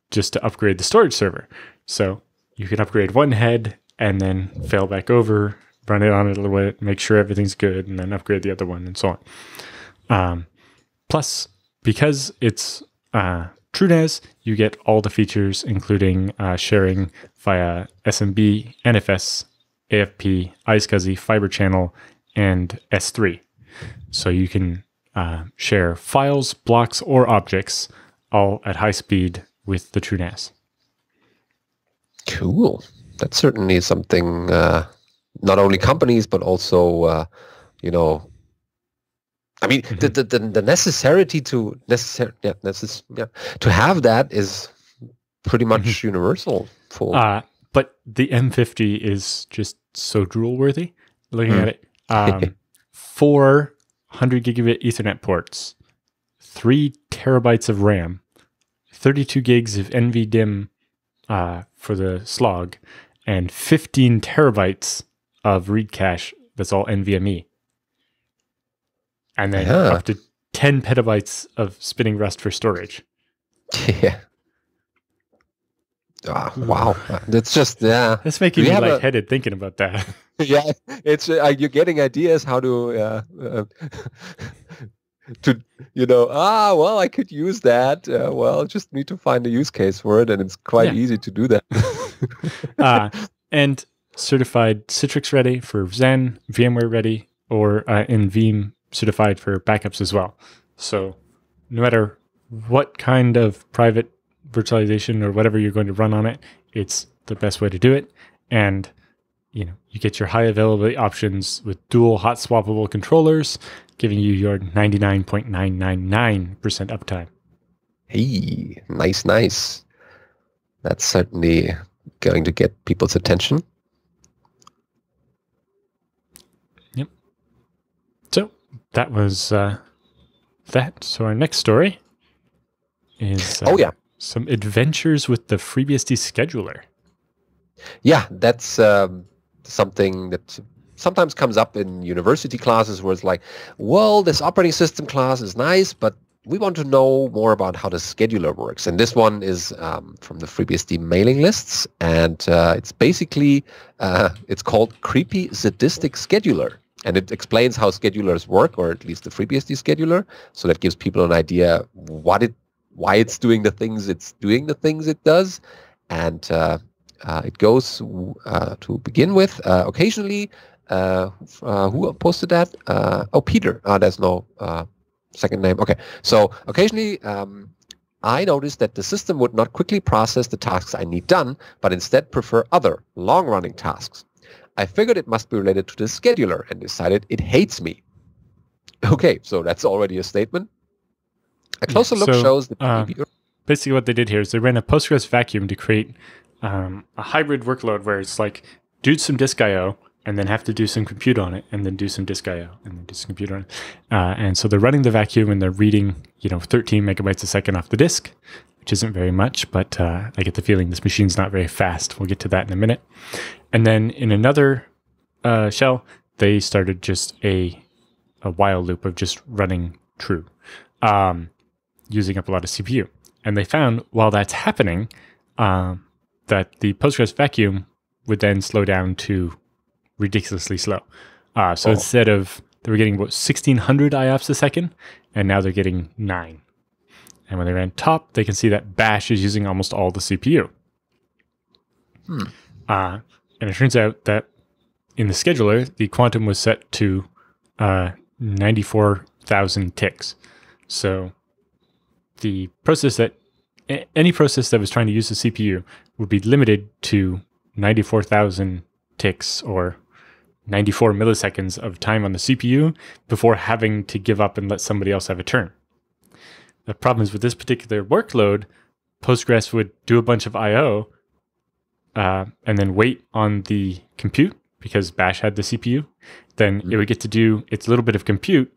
just to upgrade the storage server. So you can upgrade one head and then fail back over, run it on it a little bit, make sure everything's good, and then upgrade the other one, and so on. Plus, because it's TrueNAS, you get all the features, including sharing via SMB, NFS, AFP, iSCSI, Fiber Channel, and S3. So you can share files, blocks, or objects all at high speed with the TrueNAS. Cool. That's certainly something not only companies, but also, the necessity to have that is pretty much universal. But the M50 is just so drool worthy. Looking at it, 4 100 gigabit Ethernet ports, 3 terabytes of RAM, 32 gigs of NVDIMM for the slog, and 15 terabytes of read cache. That's all NVMe. And then up to 10 petabytes of spinning Rust for storage. Yeah. Wow. That's just, That's making me lightheaded thinking about that. Yeah. It's you're getting ideas how to I could use that. Just need to find a use case for it, and it's quite easy to do that. And certified Citrix ready for Zen, VMware ready, or in Veeam certified for backups as well. So no matter what kind of private virtualization or whatever you're going to run on it, it's the best way to do it. And you get your high availability options with dual hot swappable controllers, giving you your 99.999% uptime. Hey, nice. That's certainly going to get people's attention. Yep. So that was that. So our next story is some adventures with the FreeBSD scheduler. Yeah, that's something that sometimes comes up in university classes where it's like, well, this operating system class is nice, but we want to know more about how the scheduler works. And this one is from the FreeBSD mailing lists, and it's basically, it's called Creepy Sadistic Scheduler. And it explains how schedulers work, or at least the FreeBSD scheduler. So that gives people an idea why it's doing the things it does. And it goes to begin with. Occasionally, who posted that? Peter. There's no second name. Okay. So occasionally, I noticed that the system would not quickly process the tasks I need done, but instead prefer other long-running tasks. I figured it must be related to the scheduler and decided it hates me. Okay, so that's already a statement. A closer look shows that basically what they did here is they ran a Postgres vacuum to create a hybrid workload where it's like do some disk I/O and then have to do some compute on it, and then do some disk I/O and then do some compute on it. And so they're running the vacuum and they're reading 13 megabytes a second off the disk, which isn't very much, but I get the feeling this machine's not very fast. We'll get to that in a minute. And then in another shell, they started just a while loop of just running true, using up a lot of CPU. And they found while that's happening, that the Postgres vacuum would then slow down to ridiculously slow. So instead of, they were getting about 1600 IOPS a second, and now they're getting 9. And when they ran top, they can see that bash is using almost all the CPU. And it turns out that in the scheduler, the quantum was set to 94,000 ticks. So the process that, any process that was trying to use the CPU would be limited to 94,000 ticks or 94 milliseconds of time on the CPU before having to give up and let somebody else have a turn. The problem is with this particular workload, Postgres would do a bunch of I/O and then wait on the compute because Bash had the CPU. Then it would get to do its little bit of compute,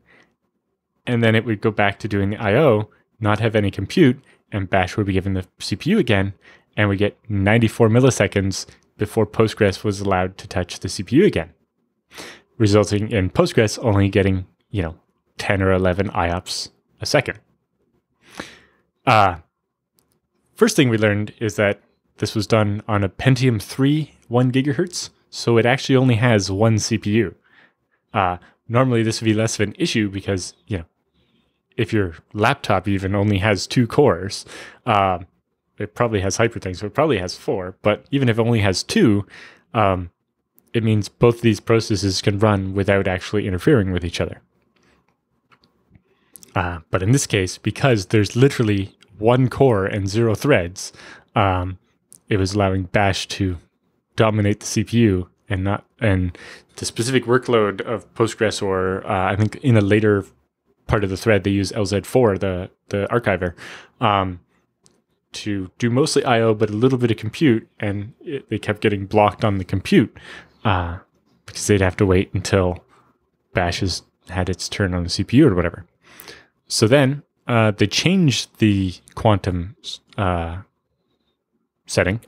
and then it would go back to doing the I/O, not have any compute, and Bash would be given the CPU again, and we get 94 milliseconds before Postgres was allowed to touch the CPU again, resulting in Postgres only getting, 10 or 11 IOPS a second. First thing we learned is that this was done on a Pentium 3 1 gigahertz, so it actually only has one CPU. Normally this would be less of an issue because, if your laptop even only has 2 cores, it probably has hyperthings, so it probably has 4. But even if it only has 2, it means both these processes can run without actually interfering with each other. But in this case, because there's literally 1 core and 0 threads, it was allowing Bash to dominate the CPU and the specific workload of Postgres, or I think in a later part of the thread, they use LZ4, the archiver, to do mostly I/O, but a little bit of compute, and they kept getting blocked on the compute because they'd have to wait until Bash has had its turn on the CPU or whatever. So then they changed the quantum setting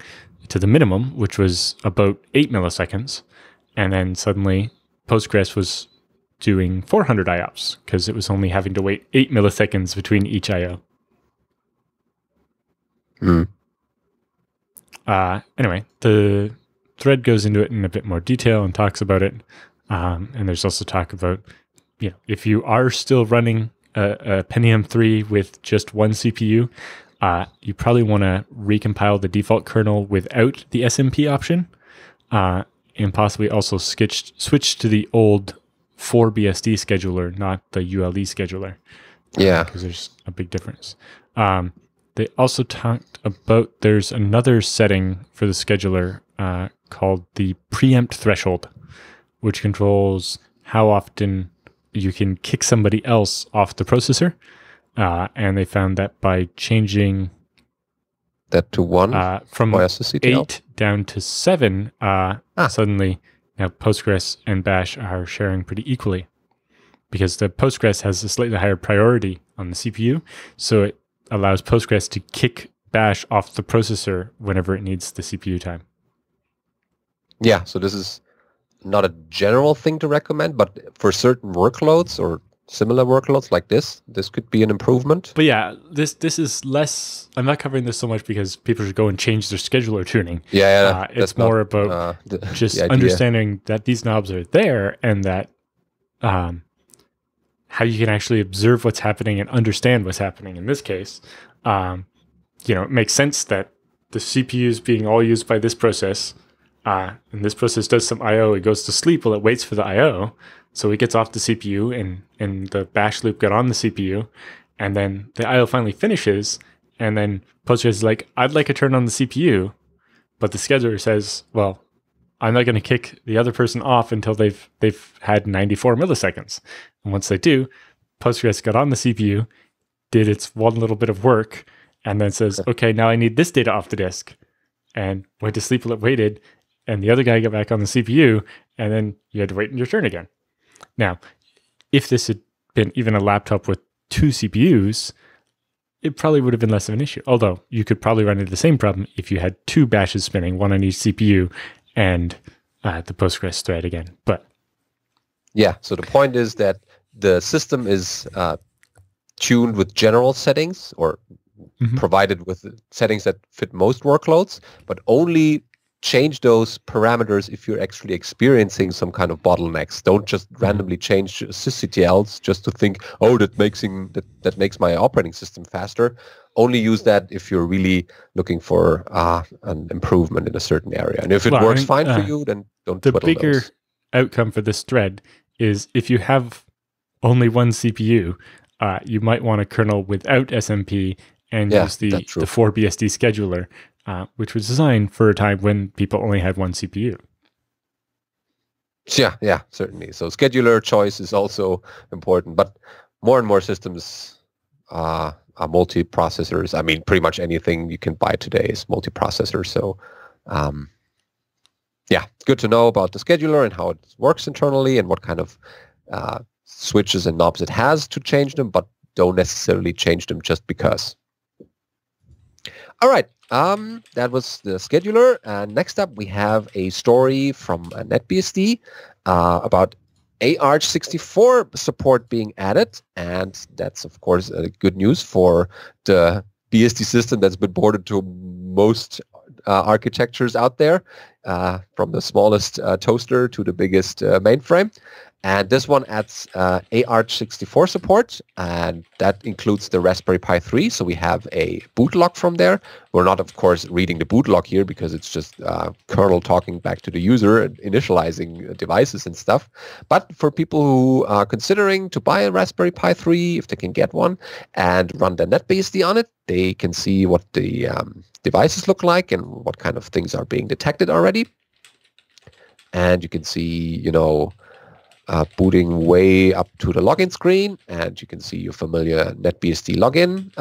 to the minimum, which was about 8 milliseconds, and then suddenly Postgres was doing 400 IOPS because it was only having to wait 8 milliseconds between each I/O. Anyway, the thread goes into it in a bit more detail and talks about it. And there's also talk about, if you are still running a Pentium 3 with just one CPU, you probably want to recompile the default kernel without the SMP option, and possibly also switch to the old FreeBSD scheduler, not the ULE scheduler. Yeah. Because there's a big difference. They also talked about there's another setting for the scheduler called the preempt threshold, which controls how often you can kick somebody else off the processor. And they found that by changing that to 1 from 8 down to 7, suddenly now Postgres and Bash are sharing pretty equally, because the Postgres has a slightly higher priority on the CPU, so it allows Postgres to kick Bash off the processor whenever it needs the CPU time. Yeah, so this is not a general thing to recommend, but for certain workloads or similar workloads like this could be an improvement. But yeah, this is less, I'm not covering this so much because people should go and change their scheduler tuning. Yeah, it's more about just understanding that these knobs are there, and that how you can actually observe what's happening and understand what's happening. In this case, it makes sense that the CPU is being all used by this process, And this process does some I/O. It goes to sleep while it waits for the I/O. So it gets off the CPU and the bash loop got on the CPU. And then the I/O finally finishes. And then Postgres is like, I'd like a turn on the CPU. But the scheduler says, well, I'm not going to kick the other person off until they've had 94 milliseconds. And once they do, Postgres got on the CPU, did its one little bit of work, and then says, okay, now I need this data off the disk. And went to sleep while it waited. And the other guy got back on the CPU, and then you had to wait your turn again. Now, if this had been even a laptop with 2 CPUs, it probably would have been less of an issue. Although you could probably run into the same problem if you had 2 bashes spinning, one on each CPU, and the Postgres thread again. But yeah, so the point is that the system is tuned with general settings, or provided with settings that fit most workloads, but only change those parameters if you're actually experiencing some kind of bottlenecks. Don't just randomly change sysctls just to think, oh, that makes my operating system faster. Only use that if you're really looking for an improvement in a certain area. And if it works fine for you, then don't twiddle the bigger those. Outcome for this thread is if you have only one CPU, you might want a kernel without SMP and use the FreeBSD scheduler, which was designed for a time when people only had one CPU. Yeah, certainly. So scheduler choice is also important, but more and more systems are multiprocessors. I mean, pretty much anything you can buy today is multiprocessor. So, yeah, good to know about the scheduler and how it works internally and what kind of switches and knobs it has to change them, but don't necessarily change them just because. All right, that was the scheduler. Next up, we have a story from NetBSD about ARH64 support being added, and that's, of course, good news for the BSD system that's been ported to most architectures out there, from the smallest toaster to the biggest mainframe. And this one adds ARH64 support, and that includes the Raspberry Pi 3. So we have a boot log from there. We're not, of course, reading the boot log here because it's just kernel talking back to the user and initializing devices and stuff. But for people who are considering to buy a Raspberry Pi 3, if they can get one, and run the NetBSD on it, they can see what the devices look like and what kind of things are being detected already. And you can see, booting way up to the login screen, and you can see your familiar NetBSD login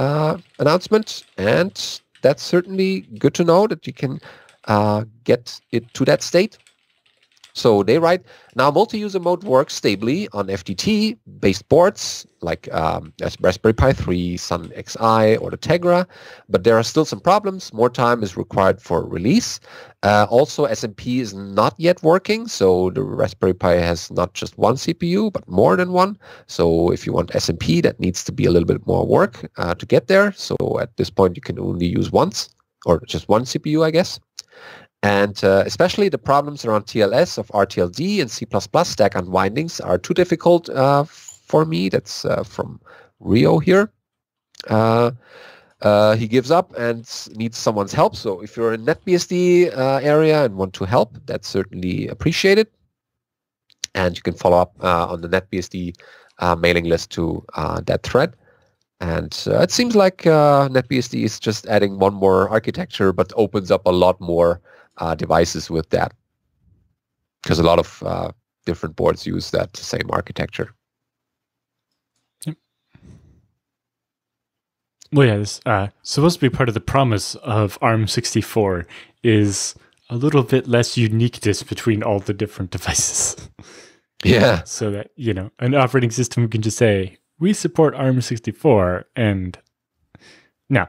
announcement. And that's certainly good to know that you can get it to that state. So they write, now multi-user mode works stably on FTT-based boards like Raspberry Pi 3, Sun Xi, or the Tegra, but there are still some problems. More time is required for release. Also, SMP is not yet working, so the Raspberry Pi has not just one CPU, but more than one. So if you want SMP, that needs to be a little bit more work to get there. So at this point, you can only use once, or just one CPU, I guess. And especially the problems around TLS of RTLD and C++ stack unwindings are too difficult for me. That's from Rio here. He gives up and needs someone's help. So if you're in NetBSD area and want to help, that's certainly appreciated. And you can follow up on the NetBSD mailing list to that thread. And it seems like NetBSD is just adding one more architecture, but opens up a lot more devices with that, because a lot of different boards use that same architecture. Yep. Well, yeah, this supposed to be part of the promise of ARM64 is a little bit less uniqueness between all the different devices. Yeah. So that, an operating system can just say, we support ARM64, and now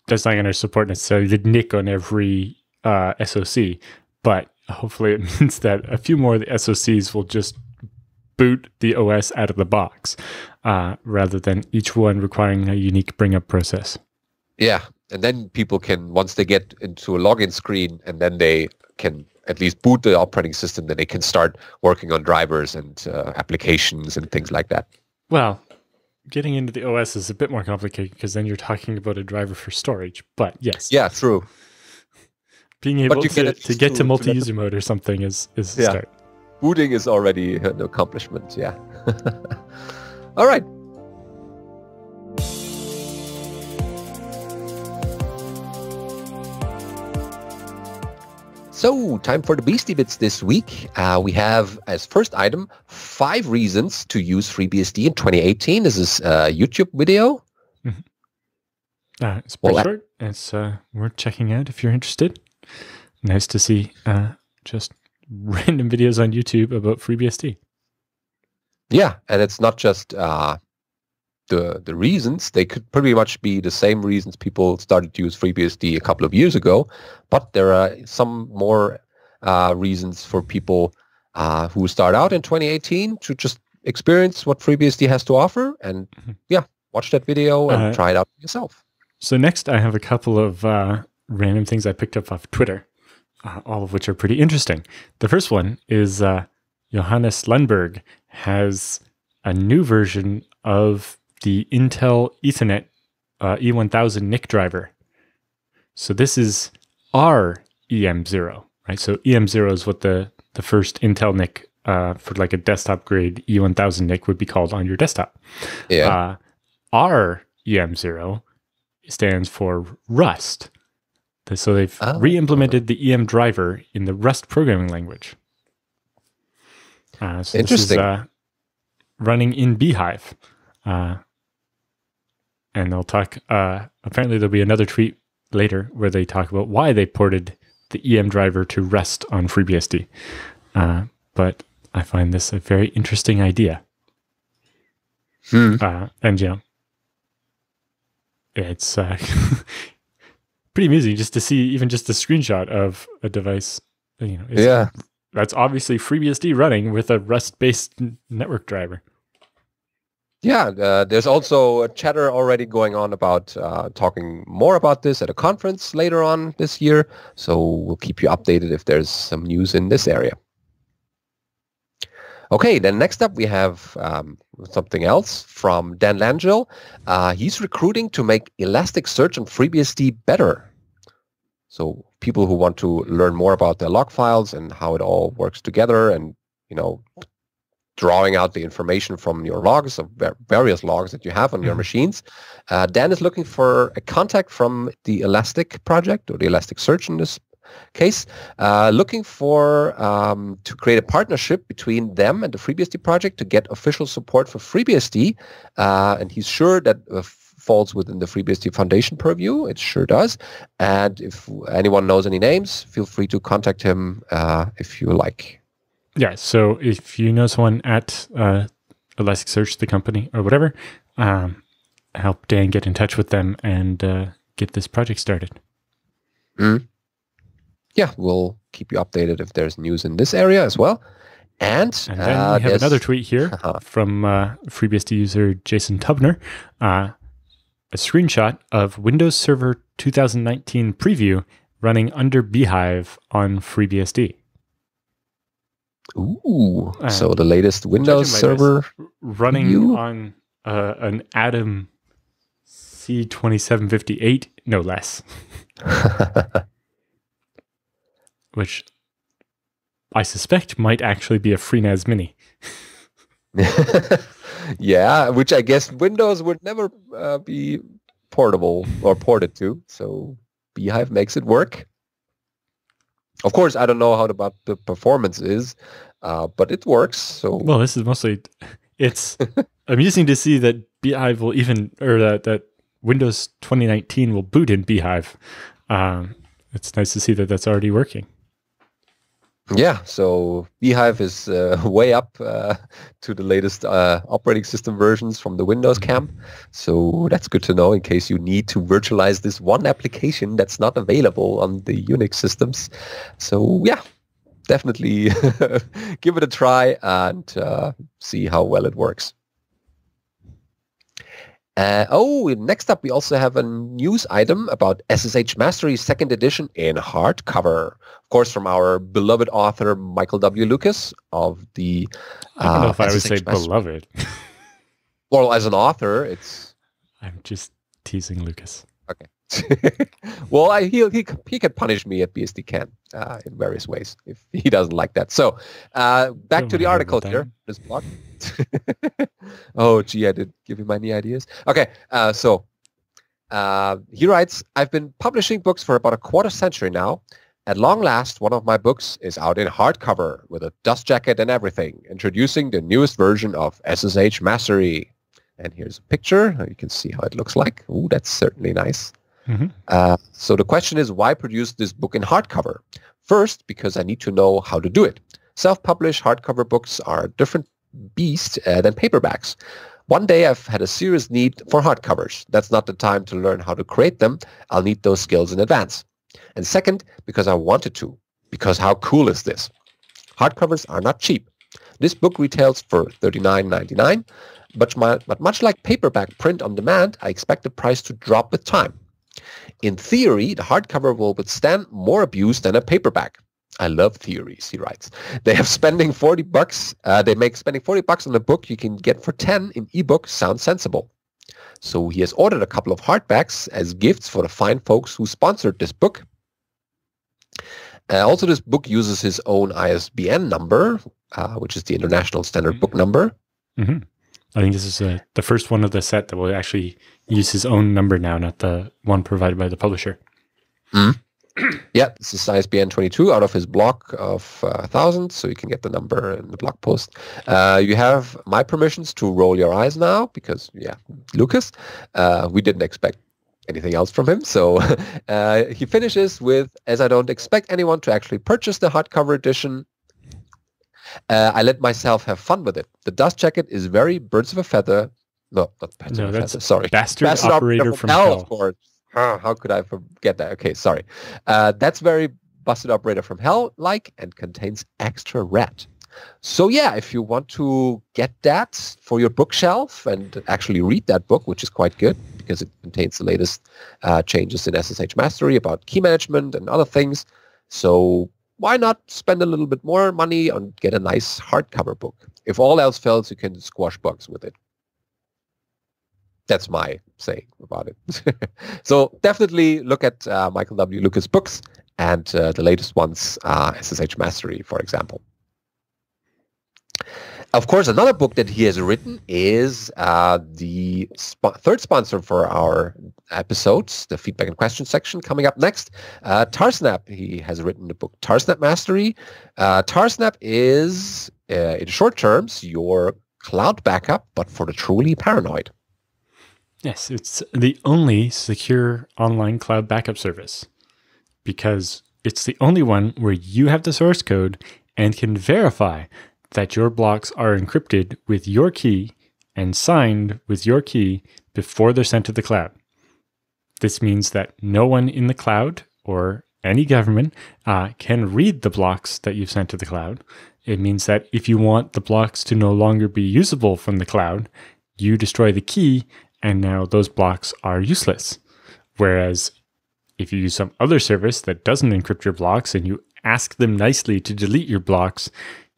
that's not going to support necessarily the NIC on every SoC, but hopefully it means that a few more of the SoCs will just boot the OS out of the box, rather than each one requiring a unique bring-up process. Yeah, and then people can, once they get into a login screen, and then they can at least boot the operating system, then they can start working on drivers and applications and things like that. Well, getting into the OS is a bit more complicated because then you're talking about a driver for storage, but yes. Yeah, true. being able to get to multi-user mode or something is a start. Booting is already an accomplishment, yeah. All right. So, time for the BSD bits this week. We have, as first item, 5 reasons to use FreeBSD in 2018. This is a YouTube video. It's pretty short. It's worth checking out if you're interested. Nice to see just random videos on YouTube about FreeBSD. Yeah, and it's not just the reasons. They could pretty much be the same reasons people started to use FreeBSD a couple of years ago, but there are some more reasons for people who start out in 2018 to just experience what FreeBSD has to offer, and watch that video and try it out yourself. So next I have a couple of random things I picked up off Twitter, all of which are pretty interesting. The first one is Johannes Lundberg has a new version of the Intel Ethernet E1000 NIC driver. So this is our EM0, right? So EM0 is what the first Intel NIC for like a desktop grade E1000 NIC would be called on your desktop. Yeah. Our EM0 stands for Rust. So they've re-implemented the EM driver in the Rust programming language. So interesting. This is running in Beehive. And they'll talk, apparently there'll be another tweet later where they talk about why they ported the EM driver to Rust on FreeBSD. But I find this a very interesting idea. And, it's pretty amusing just to see even just a screenshot of a device. That's obviously FreeBSD running with a Rust-based network driver. Yeah, there's also a chatter already going on about talking more about this at a conference later on this year. So we'll keep you updated if there's some news in this area. Okay, then next up we have something else from Dan Langell. He's recruiting to make Elasticsearch on FreeBSD better. So people who want to learn more about their log files and how it all works together and, drawing out the information from your logs, of various logs that you have on your machines. Dan is looking for a contact from the Elastic project, or the Elasticsearch in this case, looking for to create a partnership between them and the FreeBSD project to get official support for FreeBSD. And he's sure that falls within the FreeBSD Foundation purview. It sure does. And if anyone knows any names, feel free to contact him if you like. Yeah, so if you know someone at Elasticsearch, the company, or whatever, help Dan get in touch with them and get this project started. Yeah, we'll keep you updated if there's news in this area as well. And then we have another tweet here from FreeBSD user Jason Tubner, a screenshot of Windows Server 2019 preview running under Beehive on FreeBSD. Ooh, so the latest Windows Server running on an Atom C2758, no less. Which I suspect might actually be a FreeNAS Mini. Yeah, which I guess Windows would never be portable or ported to, so Beehive makes it work. Of course, I don't know how about the performance is, but it works. So well, this is mostly. It's amusing to see that Beehive will that Windows 2019 will boot in Beehive. It's nice to see that that's already working. Yeah, so Beehive is way up to the latest operating system versions from the Windows camp. So that's good to know in case you need to virtualize this one application that's not available on the Unix systems. So yeah, definitely give it a try and see how well it works. Next up, we also have a news item about SSH Mastery 2nd edition in hardcover. Of course, from our beloved author, Michael W. Lucas of the I don't know if I would say beloved. Well, as an author, it's... I'm just teasing Lucas. Okay. Well, he can punish me at BSDCan in various ways if he doesn't like that. So back to the article here. This blog. Oh, gee, I did give you my new ideas. Okay, he writes, I've been publishing books for about a quarter century now. At long last, one of my books is out in hardcover with a dust jacket and everything, introducing the newest version of SSH Mastery. And here's a picture. You can see how it looks like. Ooh, that's certainly nice. Mm-hmm. So the question is, why produce this book in hardcover? First, because I need to know how to do it. Self-published hardcover books are a different beast than paperbacks. One day I've had a serious need for hardcovers. That's not the time to learn how to create them. I'll need those skills in advance. And second, because I wanted to. Because how cool is this? Hardcovers are not cheap. This book retails for $39.99, but much like paperback print on demand, I expect the price to drop with time. In theory, the hardcover will withstand more abuse than a paperback. I love theories, he writes. They make spending $40 on a book you can get for $10 in ebook sounds sensible. So he has ordered a couple of hardbacks as gifts for the fine folks who sponsored this book. Also, this book uses his own ISBN number, which is the International Standard Book Number. Mm-hmm. I think this is the first one of the set that will actually use his own number now, not the one provided by the publisher. Mm. Yeah, this is ISBN 22 out of his block of 1,000, so you can get the number in the blog post. You have my permissions to roll your eyes now, because, yeah, Lucas, we didn't expect anything else from him. So he finishes with, as I don't expect anyone to actually purchase the hardcover edition, I let myself have fun with it. The dust jacket is very birds of a feather. No, not birds of a feather, sorry. Bastard operator from hell. Of course. How could I forget that? Okay, sorry. That's very busted operator from hell-like and contains extra red. So yeah, if you want to get that for your bookshelf and actually read that book, which is quite good because it contains the latest changes in SSH Mastery about key management and other things. So why not spend a little bit more money and get a nice hardcover book? If all else fails, you can squash bugs with it. That's my saying about it. So definitely look at Michael W. Lucas' books and the latest ones, SSH Mastery, for example. Of course, another book that he has written is the third sponsor for our episodes, the feedback and question section coming up next. Tarsnap, he has written the book Tarsnap Mastery. Tarsnap is, in short terms, your cloud backup, but for the truly paranoid. Yes, it's the only secure online cloud backup service because it's the only one where you have the source code and can verify that your blocks are encrypted with your key and signed with your key before they're sent to the cloud. This means that no one in the cloud or any government can read the blocks that you've sent to the cloud. It means that if you want the blocks to no longer be usable from the cloud, you destroy the key and now those blocks are useless. Whereas if you use some other service that doesn't encrypt your blocks and you ask them nicely to delete your blocks,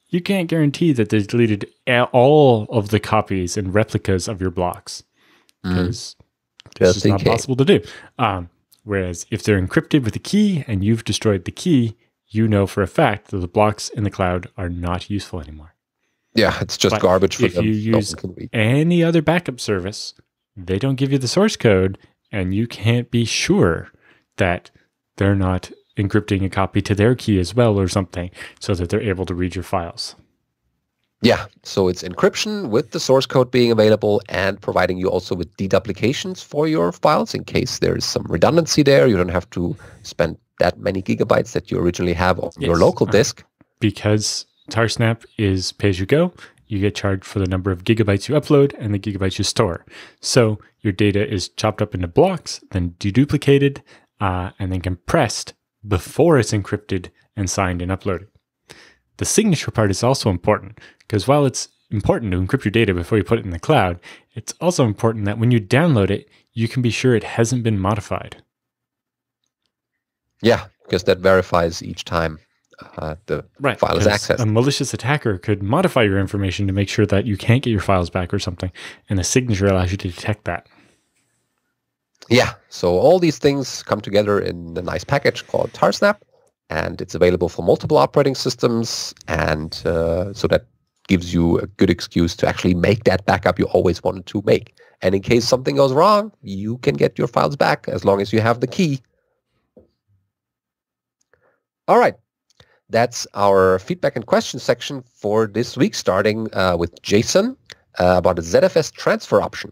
you can't guarantee that they've deleted all of the copies and replicas of your blocks because this is not possible to do. Whereas if they're encrypted with a key and you've destroyed the key, you know for a fact that the blocks in the cloud are not useful anymore. Yeah, it's just garbage for them. If you use no any other backup service, they don't give you the source code and you can't be sure that they're not encrypting a copy to their key as well or something so that they're able to read your files. Yeah, so it's encryption with the source code being available and providing you also with deduplications for your files in case there's some redundancy there. You don't have to spend that many gigabytes that you originally have on your local disk. Because Tarsnap is pay-as-you-go, you get charged for the number of gigabytes you upload and the gigabytes you store. So your data is chopped up into blocks, then deduplicated, and then compressed before it's encrypted and signed and uploaded. The signature part is also important because while it's important to encrypt your data before you put it in the cloud, it's also important that when you download it, you can be sure it hasn't been modified. Yeah, because that verifies each time the file is accessed. A malicious attacker could modify your information to make sure that you can't get your files back or something, and the signature allows you to detect that. Yeah, so all these things come together in a nice package called tarsnap, and it's available for multiple operating systems, and so that gives you a good excuse to actually make that backup you always wanted to make. And in case something goes wrong, you can get your files back as long as you have the key. All right, that's our feedback and question section for this week, starting with Jason about the ZFS transfer option.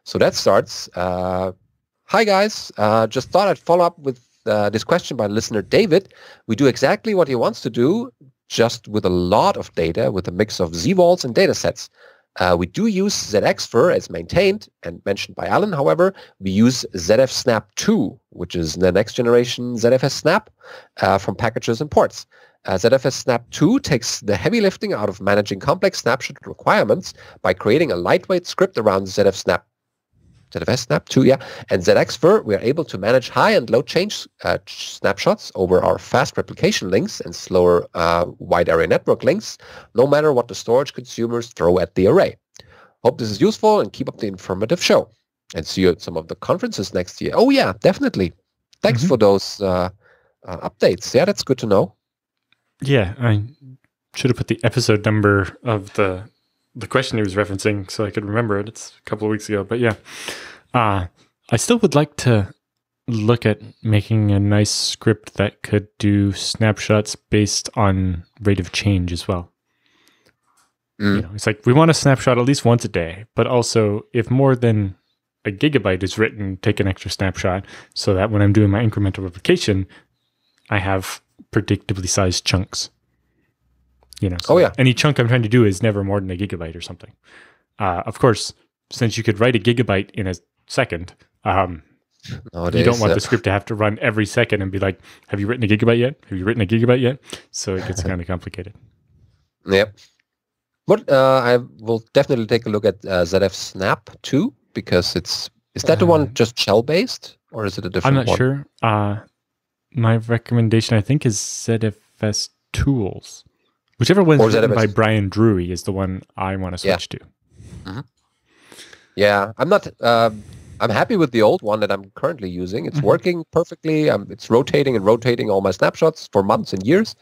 So that starts. Hi guys, just thought I'd follow up with this question by listener David. We do exactly what he wants to do, just with a lot of data, with a mix of Z-vaults and datasets. We do use ZXfer as maintained and mentioned by Alan. However, we use ZFSnap 2, which is the next generation ZFS Snap from packages and ports. ZFS Snap 2 takes the heavy lifting out of managing complex snapshot requirements by creating a lightweight script around ZFS Snap 2, yeah. And ZXfer, we are able to manage high and low change snapshots over our fast replication links and slower wide area network links, no matter what the storage consumers throw at the array. Hope this is useful and keep up the informative show. And see you at some of the conferences next year. Oh yeah, definitely. Thanks for those updates. Yeah, that's good to know. Yeah, I should have put the episode number of the question he was referencing so I could remember it. It's a couple of weeks ago, but yeah. I still would like to look at making a nice script that could do snapshots based on rate of change as well. You know, it's like we want a snapshot at least once a day, but also if more than a gigabyte is written, take an extra snapshot so that when I'm doing my incremental replication, I have predictably sized chunks. You know, so any chunk I'm trying to do is never more than a gigabyte or something. Of course, since you could write a gigabyte in a second, you don't want the script to have to run every second and be like, have you written a gigabyte yet? Have you written a gigabyte yet? So it gets kind of complicated. Yep. But I will definitely take a look at ZFSnap 2, because is that the one just shell-based, or is it a different one? I'm not sure. My recommendation, I think, is ZFS Tools. Whichever one's written by Brian Drury is the one I want to switch to. Mm-hmm. Yeah, I'm not. I'm happy with the old one that I'm currently using. It's working perfectly. It's rotating and rotating all my snapshots for months and years.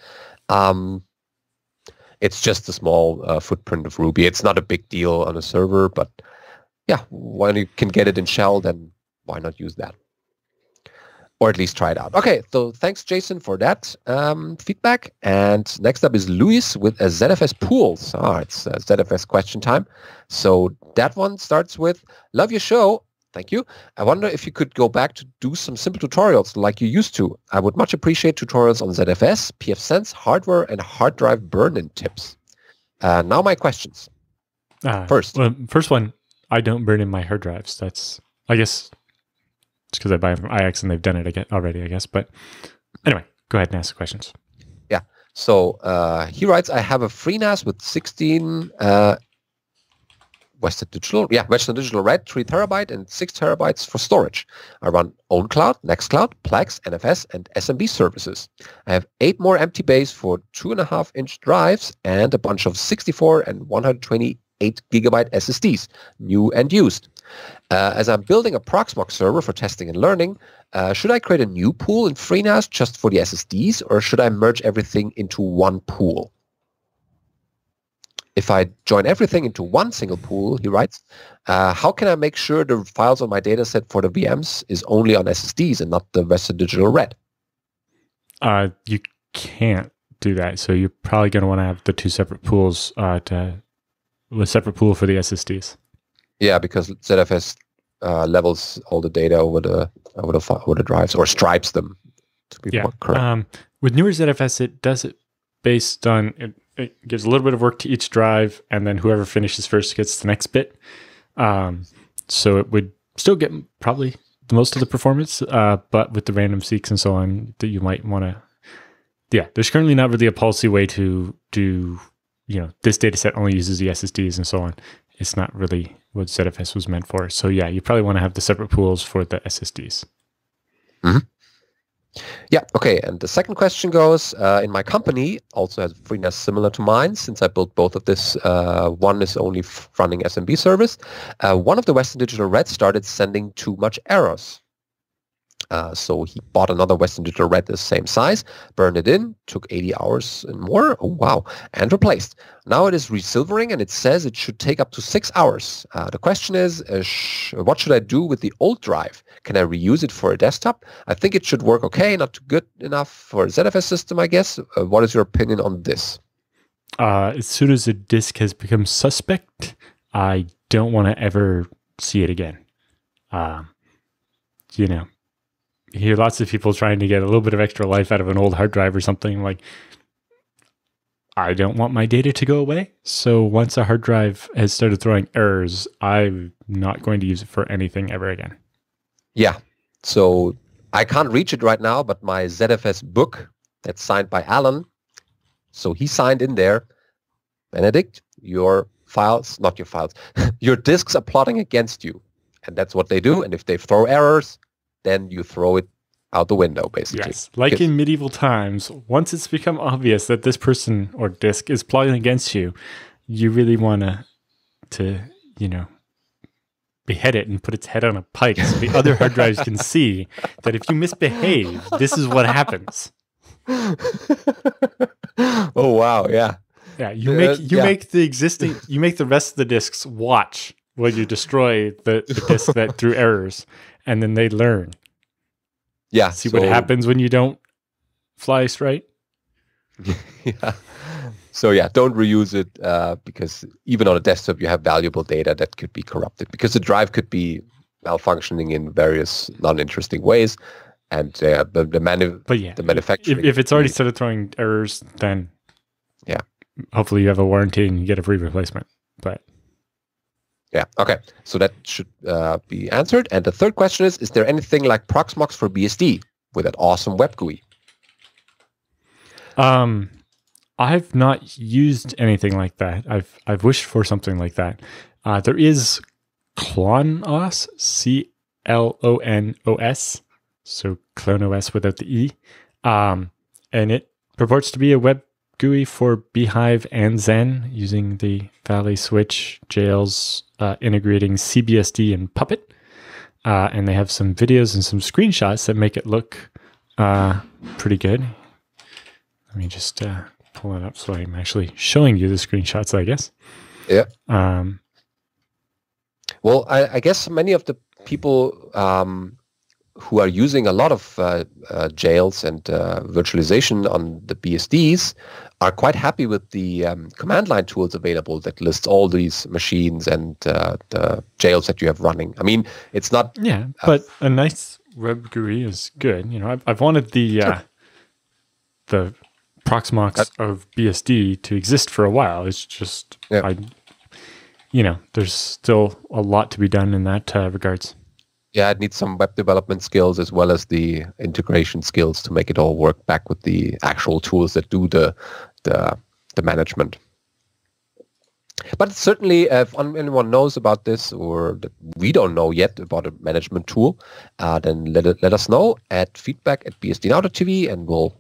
It's just a small footprint of Ruby. It's not a big deal on a server, but yeah, when you can get it in shell, then why not use that? Or at least try it out. Okay, so thanks, Jason, for that feedback. And next up is Luis with a ZFS Pools. It's ZFS question time. So that one starts with, love your show. Thank you. I wonder if you could go back to do some simple tutorials like you used to. I would much appreciate tutorials on ZFS, pfSense, hardware, and hard drive burn-in tips. Now my questions. First one, I don't burn in my hard drives. That's, I guess... It's because I buy them from IX and they've done it already, I guess. But anyway, go ahead and ask the questions. Yeah. So he writes, I have a FreeNAS with 16 Western Digital Red, 3 terabyte and 6 terabytes for storage. I run OwnCloud, Nextcloud, Plex, NFS, and SMB services. I have 8 more empty bays for 2.5-inch drives and a bunch of 64 and 128 gigabyte SSDs, new and used. As I'm building a Proxmox server for testing and learning, should I create a new pool in FreeNAS just for the SSDs, or should I merge everything into one pool? If I join everything into one single pool, he writes, how can I make sure the files on my dataset for the VMs is only on SSDs and not the Western Digital Red? You can't do that. So you're probably going to want to have the 2 separate pools, a separate pool for the SSDs. Yeah, because ZFS levels all the data over the drives, or stripes them, to be more correct. With newer ZFS, it does it based on it gives a little bit of work to each drive, and then whoever finishes first gets the next bit. So it would still get probably the most of the performance, but with the random seeks and so on, that you might want to. Yeah, there's currently not really a policy way to do. This data set only uses the SSDs and so on. It's not really what ZFS was meant for. So yeah, you probably want to have the separate pools for the SSDs. Mm-hmm. Yeah, okay. And the second question goes, in my company, also has FreeNAS similar to mine, since I built both of this. One is only running SMB service. One of the Western Digital Red started sending too much errors. So he bought another Western Digital Red the same size, burned it in, took 80 hours and more, oh wow, and replaced. Now it is resilvering and it says it should take up to 6 hours. The question is, what should I do with the old drive? Can I reuse it for a desktop? I think it should work okay, not too good enough for a ZFS system, I guess. What is your opinion on this? As soon as a disk has become suspect, I don't want to ever see it again. You know, you hear lots of people trying to get a little bit of extra life out of an old hard drive or something. Like, I don't want my data to go away. So once a hard drive has started throwing errors, I'm not going to use it for anything ever again. Yeah. So I can't reach it right now, but my ZFS book that's signed by Alan. So he signed in there, Benedict, your files, not your files, your disks are plotting against you. And that's what they do. And if they throw errors, then you throw it out the window, basically. Yes, like in medieval times, once it's become obvious that this person or disk is plotting against you, you really want to, you know, behead it and put its head on a pike so the other hard drives can see that if you misbehave, this is what happens. Oh, wow, yeah. Yeah, you make the rest of the disks watch while you destroy the disk that threw errors, and then they learn. Yeah. See what happens when you don't fly straight? Yeah. So yeah, don't reuse it because even on a desktop you have valuable data that could be corrupted because the drive could be malfunctioning in various non-interesting ways, and the manufacturing. If it's already started throwing errors, then yeah, hopefully you have a warranty and you get a free replacement. But yeah, okay. So that should be answered. And the third question is there anything like Proxmox for BSD with that awesome web GUI? I've not used anything like that. I've wished for something like that. There is CloneOS, CLONOS, so CloneOS without the E, and it purports to be a web GUI for Beehive and Zen using the Valley Switch jails, integrating CBSD and Puppet, and they have some videos and some screenshots that make it look pretty good. Let me just pull it up so I'm actually showing you the screenshots, I guess. Yeah. Well, I guess many of the people who are using a lot of jails and virtualization on the BSDs are quite happy with the command line tools available that lists all these machines and the jails that you have running. I mean, it's not... Yeah, but a nice web GUI is good. You know, I've wanted the Proxmox of BSD to exist for a while. It's just, there's still a lot to be done in that regards. Yeah, it needs some web development skills as well as the integration skills to make it all work back with the actual tools that do the management. But certainly, if anyone knows about this or that we don't know yet about a management tool, then let us know at feedback@bsdnow.tv, and we'll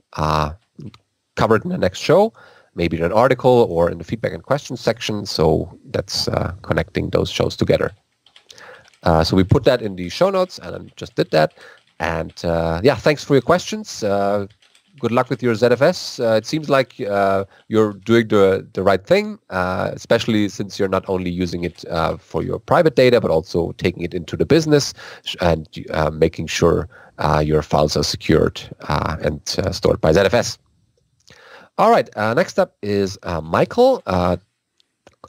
cover it in the next show, maybe in an article or in the feedback and questions section. So that's connecting those shows together. So we put that in the show notes, and I just did that. And thanks for your questions. Good luck with your ZFS. It seems like you're doing the right thing, especially since you're not only using it for your private data, but also taking it into the business and making sure your files are secured and stored by ZFS. All right, next up is Michael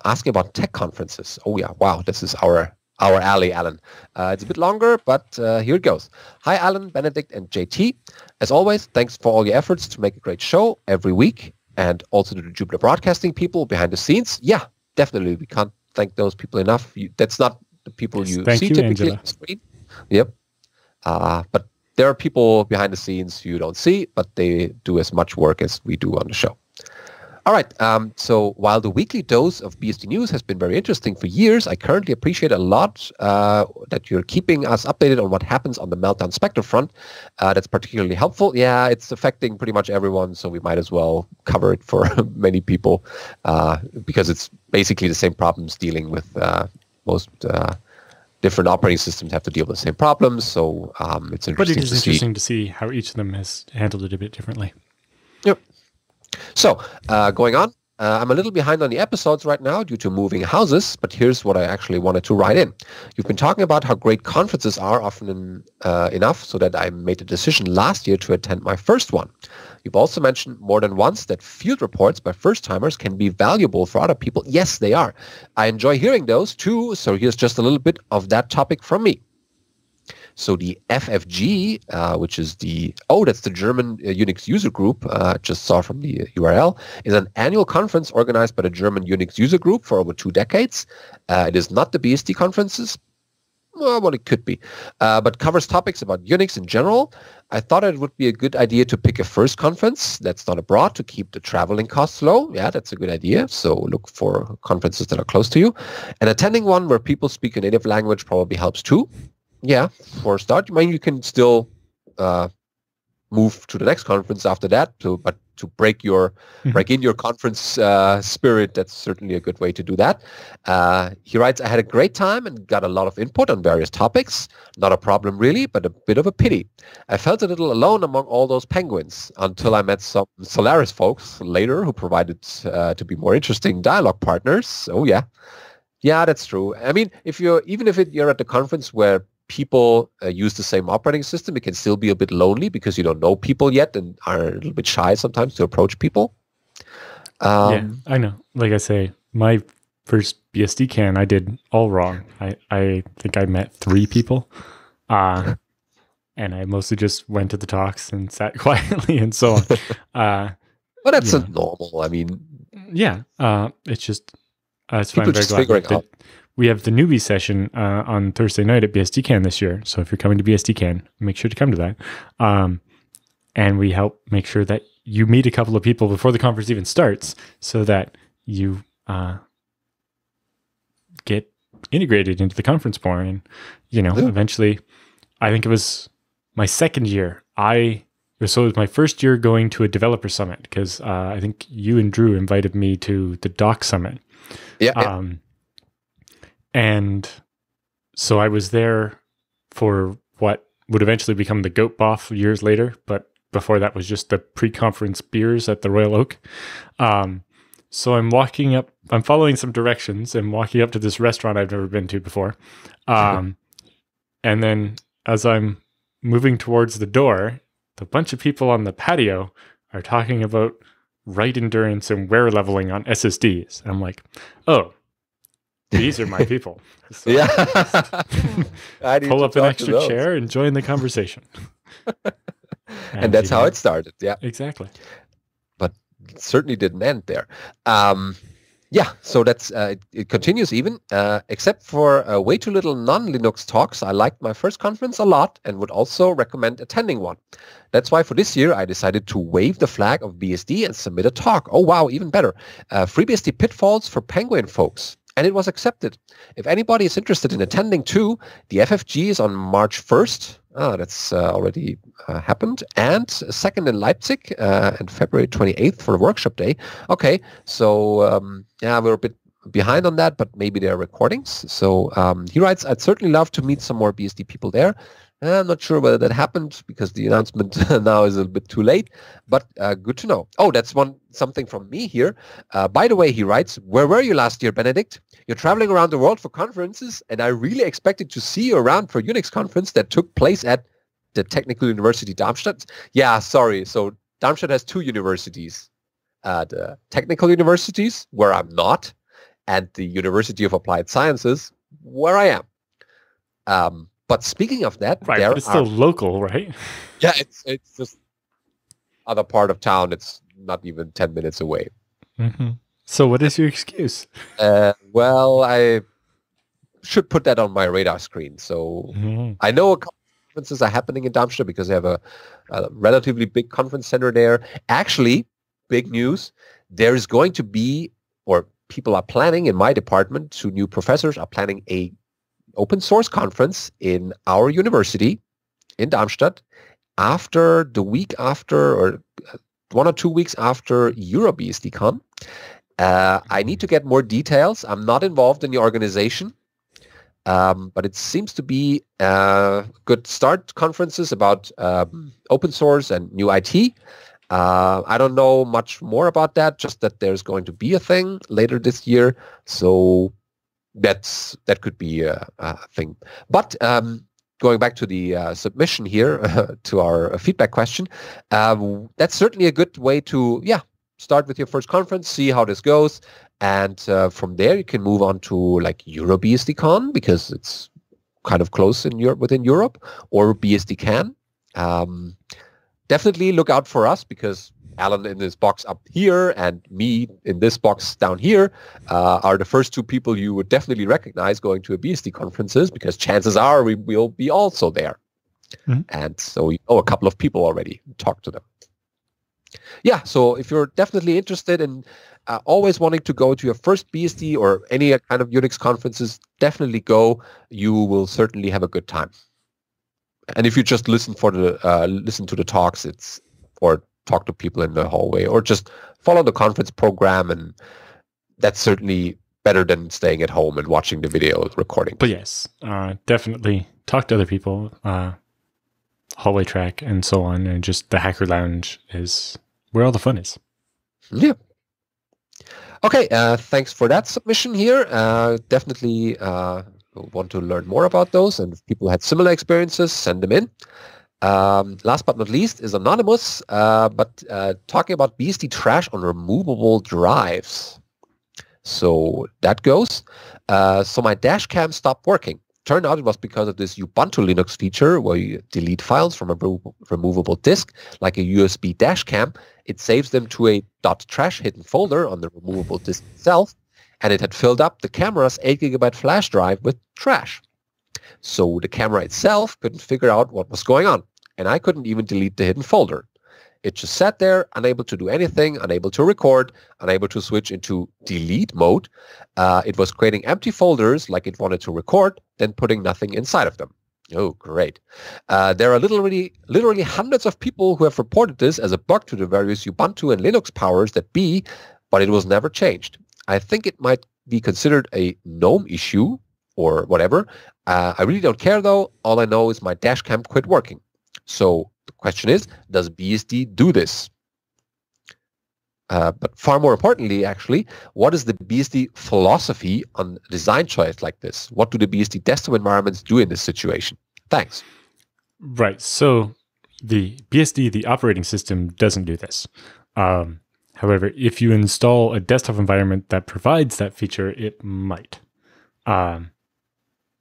asking about tech conferences. Oh yeah, wow, this is our alley, Alan. It's a bit longer, but here it goes. Hi, Alan, Benedict, and JT. As always, thanks for all your efforts to make a great show every week, and also to the Jupiter Broadcasting people behind the scenes. Yeah, definitely. We can't thank those people enough. That's not the people you see typically on the screen. Yep. But there are people behind the scenes you don't see, but they do as much work as we do on the show. All right. So while the weekly dose of BSD news has been very interesting for years, I currently appreciate a lot that you're keeping us updated on what happens on the Meltdown Spectre front. That's particularly helpful. Yeah, it's affecting pretty much everyone, so we might as well cover it for many people because it's basically the same problems dealing with most different operating systems have to deal with the same problems. So it's interesting. But it is interesting to see how each of them has handled it a bit differently. Yep. So, going on, I'm a little behind on the episodes right now due to moving houses, but here's what I actually wanted to write in. You've been talking about how great conferences are often enough so that I made a decision last year to attend my first one. You've also mentioned more than once that field reports by first-timers can be valuable for other people. Yes, they are. I enjoy hearing those too, so here's just a little bit of that topic from me. So the FFG, which is that's the German Unix user group, just saw from the URL, is an annual conference organized by the German Unix user group for over 2 decades. It is not the BSD conferences, well, it could be, but covers topics about Unix in general. I thought it would be a good idea to pick a first conference that's not abroad to keep the traveling costs low. Yeah, that's a good idea. So look for conferences that are close to you. And attending one where people speak a native language probably helps too. Yeah, for a start, you can still move to the next conference after that. But to break in your conference spirit, that's certainly a good way to do that. He writes, I had a great time and got a lot of input on various topics. Not a problem really, but a bit of a pity. I felt a little alone among all those penguins until I met some Solaris folks later who provided to be more interesting dialogue partners. Oh yeah. Yeah, that's true. I mean, you're at the conference where people use the same operating system, it can still be a bit lonely because you don't know people yet and are a little bit shy sometimes to approach people. Yeah, I know. Like I say, my first BSD can, I did all wrong. I think I met 3 people. And I mostly just went to the talks and sat quietly and so on. But that's normal. I mean... Yeah, it's just... it's fine. I'm very glad that we have the newbie session on Thursday night at BSD Can this year. So if you're coming to BSD Can, make sure to come to that. And we help make sure that you meet a couple of people before the conference even starts so that you get integrated into the conference more. And, eventually, I think it was my second year. It was my first year going to a developer summit because I think you and Drew invited me to the Doc Summit. Yeah. And so I was there for what would eventually become the Goat Boff years later, but before that was just the pre-conference beers at the Royal Oak. So I'm following some directions and walking up to this restaurant I've never been to before. And then as I'm moving towards the door, the bunch of people on the patio are talking about write endurance and wear leveling on SSDs. And I'm like, oh, these are my people. So yeah. pull up an extra chair and join the conversation. and that's how it started. Yeah, exactly. But it certainly didn't end there. So that's it continues even, except for way too little non-Linux talks. I liked my first conference a lot and would also recommend attending one. That's why for this year, I decided to wave the flag of BSD and submit a talk. Oh, wow, even better. FreeBSD pitfalls for Penguin folks. And it was accepted. If anybody is interested in attending too, the FFG is on March 1st. That's already happened. And second in Leipzig and February 28th for the workshop day. Okay, so we're a bit behind on that, but maybe there are recordings. So he writes, I'd certainly love to meet some more BSD people there. I'm not sure whether that happened because the announcement now is a bit too late, but good to know. Oh, that's something from me here. By the way, he writes, where were you last year, Benedict? You're traveling around the world for conferences, and I really expected to see you around for a Unix conference that took place at the Technical University Darmstadt. Yeah, sorry. So Darmstadt has 2 universities. The technical universities, where I'm not, and the University of Applied Sciences, where I am. But speaking of that, right, but it's still local, right? Yeah, it's just other part of town. It's not even 10 minutes away. Mm-hmm. So what is your excuse? Well, I should put that on my radar screen. So I know a couple of conferences are happening in Darmstadt because they have a relatively big conference center there. Actually, big news, There is going to be, or people are planning in my department, 2 new professors are planning a open source conference in our university in Darmstadt after the week after, or 1 or 2 weeks after EuroBSDCon. I need to get more details. I'm not involved in the organization, but it seems to be good start conferences about open source and new IT. I don't know much more about that, just that there's going to be a thing later this year. So that could be a thing. But going back to the submission here, to our feedback question, that's certainly a good way to, start with your first conference, see how this goes. And from there, you can move on to like EuroBSDCon, because it's kind of close in Europe, within Europe, or BSDCan. Definitely look out for us, because Alan in this box up here and me in this box down here are the first 2 people you would definitely recognize going to a BSD conferences, because chances are we will be also there. Mm-hmm. And so you know a couple of people already, talk to them. Yeah, so if you're definitely interested in always wanting to go to your first BSD or any kind of Unix conferences, definitely go. You will certainly have a good time. And if you just listen to the talks, or talk to people in the hallway, or just follow the conference program, and that's certainly better than staying at home and watching the video recording. But yes, definitely talk to other people, hallway track and so on, and just the Hacker Lounge is where all the fun is. Yeah. Okay, thanks for that submission here. Definitely want to learn more about those, and if people had similar experiences, send them in. Last but not least is anonymous, but talking about BSD trash on removable drives. So that goes. So my dash cam stopped working. Turned out it was because of this Ubuntu Linux feature where you delete files from a removable disk, like a USB dash cam. It saves them to a .trash hidden folder on the removable disk itself, and it had filled up the camera's 8 GB flash drive with trash. So the camera itself couldn't figure out what was going on, and I couldn't even delete the hidden folder. It just sat there, unable to do anything, unable to record, unable to switch into delete mode. It was creating empty folders like it wanted to record, then putting nothing inside of them. Oh, great. There are literally hundreds of people who have reported this as a bug to the various Ubuntu and Linux powers that be, but it was never changed. I think it might be considered a GNOME issue or whatever. I really don't care, though. All I know is my dash cam quit working. So the question is, does BSD do this? But far more importantly, actually, what is the BSD philosophy on design choice like this? What do the BSD desktop environments do in this situation? Thanks. Right. So the BSD, the operating system, doesn't do this. However, if you install a desktop environment that provides that feature, it might.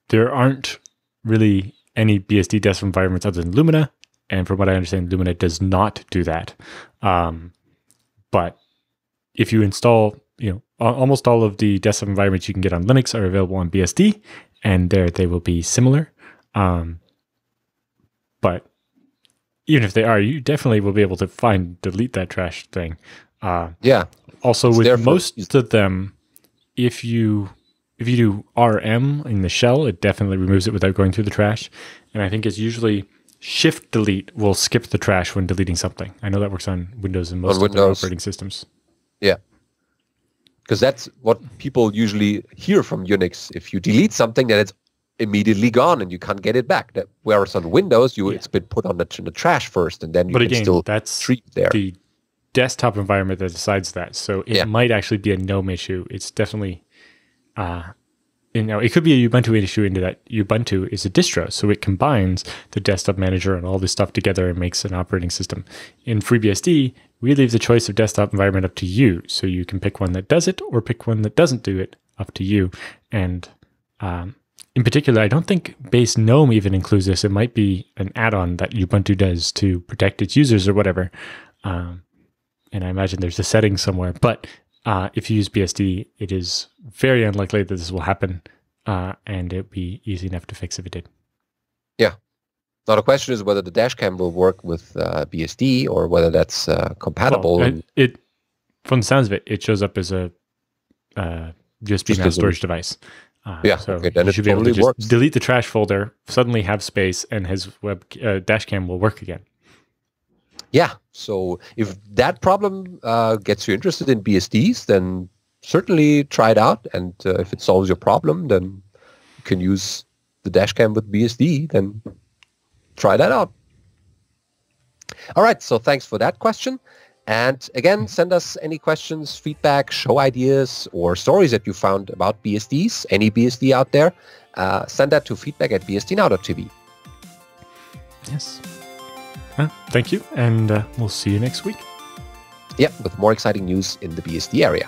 There aren't really any BSD desktop environments other than Lumina, and from what I understand, Lumina does not do that. But if you install, almost all of the desktop environments you can get on Linux are available on BSD, and there they will be similar. But even if they are, you definitely will be able to delete that trash thing. Also, with most of them, if you do RM in the shell, it definitely removes it without going through the trash. And I think it's usually Shift Delete will skip the trash when deleting something. I know that works on Windows and most of the operating systems. Yeah. Because that's what people usually hear from Unix. If you delete something, then it's immediately gone and you can't get it back. Whereas on Windows, it's been put on the trash first, and then you can still treat there. The desktop environment that decides that. So it might actually be a GNOME issue. It's definitely... it could be a Ubuntu issue into that Ubuntu is a distro, so it combines the desktop manager and all this stuff together and makes an operating system. In FreeBSD, we leave the choice of desktop environment up to you, so you can pick one that does it or pick one that doesn't do it, up to you. And in particular, I don't think base GNOME even includes this. It might be an add-on that Ubuntu does to protect its users or whatever. And I imagine there's a setting somewhere, but if you use BSD, it is very unlikely that this will happen, and it would be easy enough to fix if it did. Yeah. Now the question is whether the dash cam will work with BSD or whether that's compatible. Well, from the sounds of it, it shows up as a USB Now storage device. So okay, then you should be able to just works. delete the trash folder, suddenly have space, and his web dashcam will work again. Yeah, so if that problem gets you interested in BSDs, then certainly try it out. And if it solves your problem, then you can use the dashcam with BSD, then try that out. All right, so thanks for that question. And again, send us any questions, feedback, show ideas, or stories that you found about BSDs, any BSD out there. Send that to feedback@bsdnow.tv. Yes. Thank you, and we'll see you next week. Yeah, with more exciting news in the BSD area.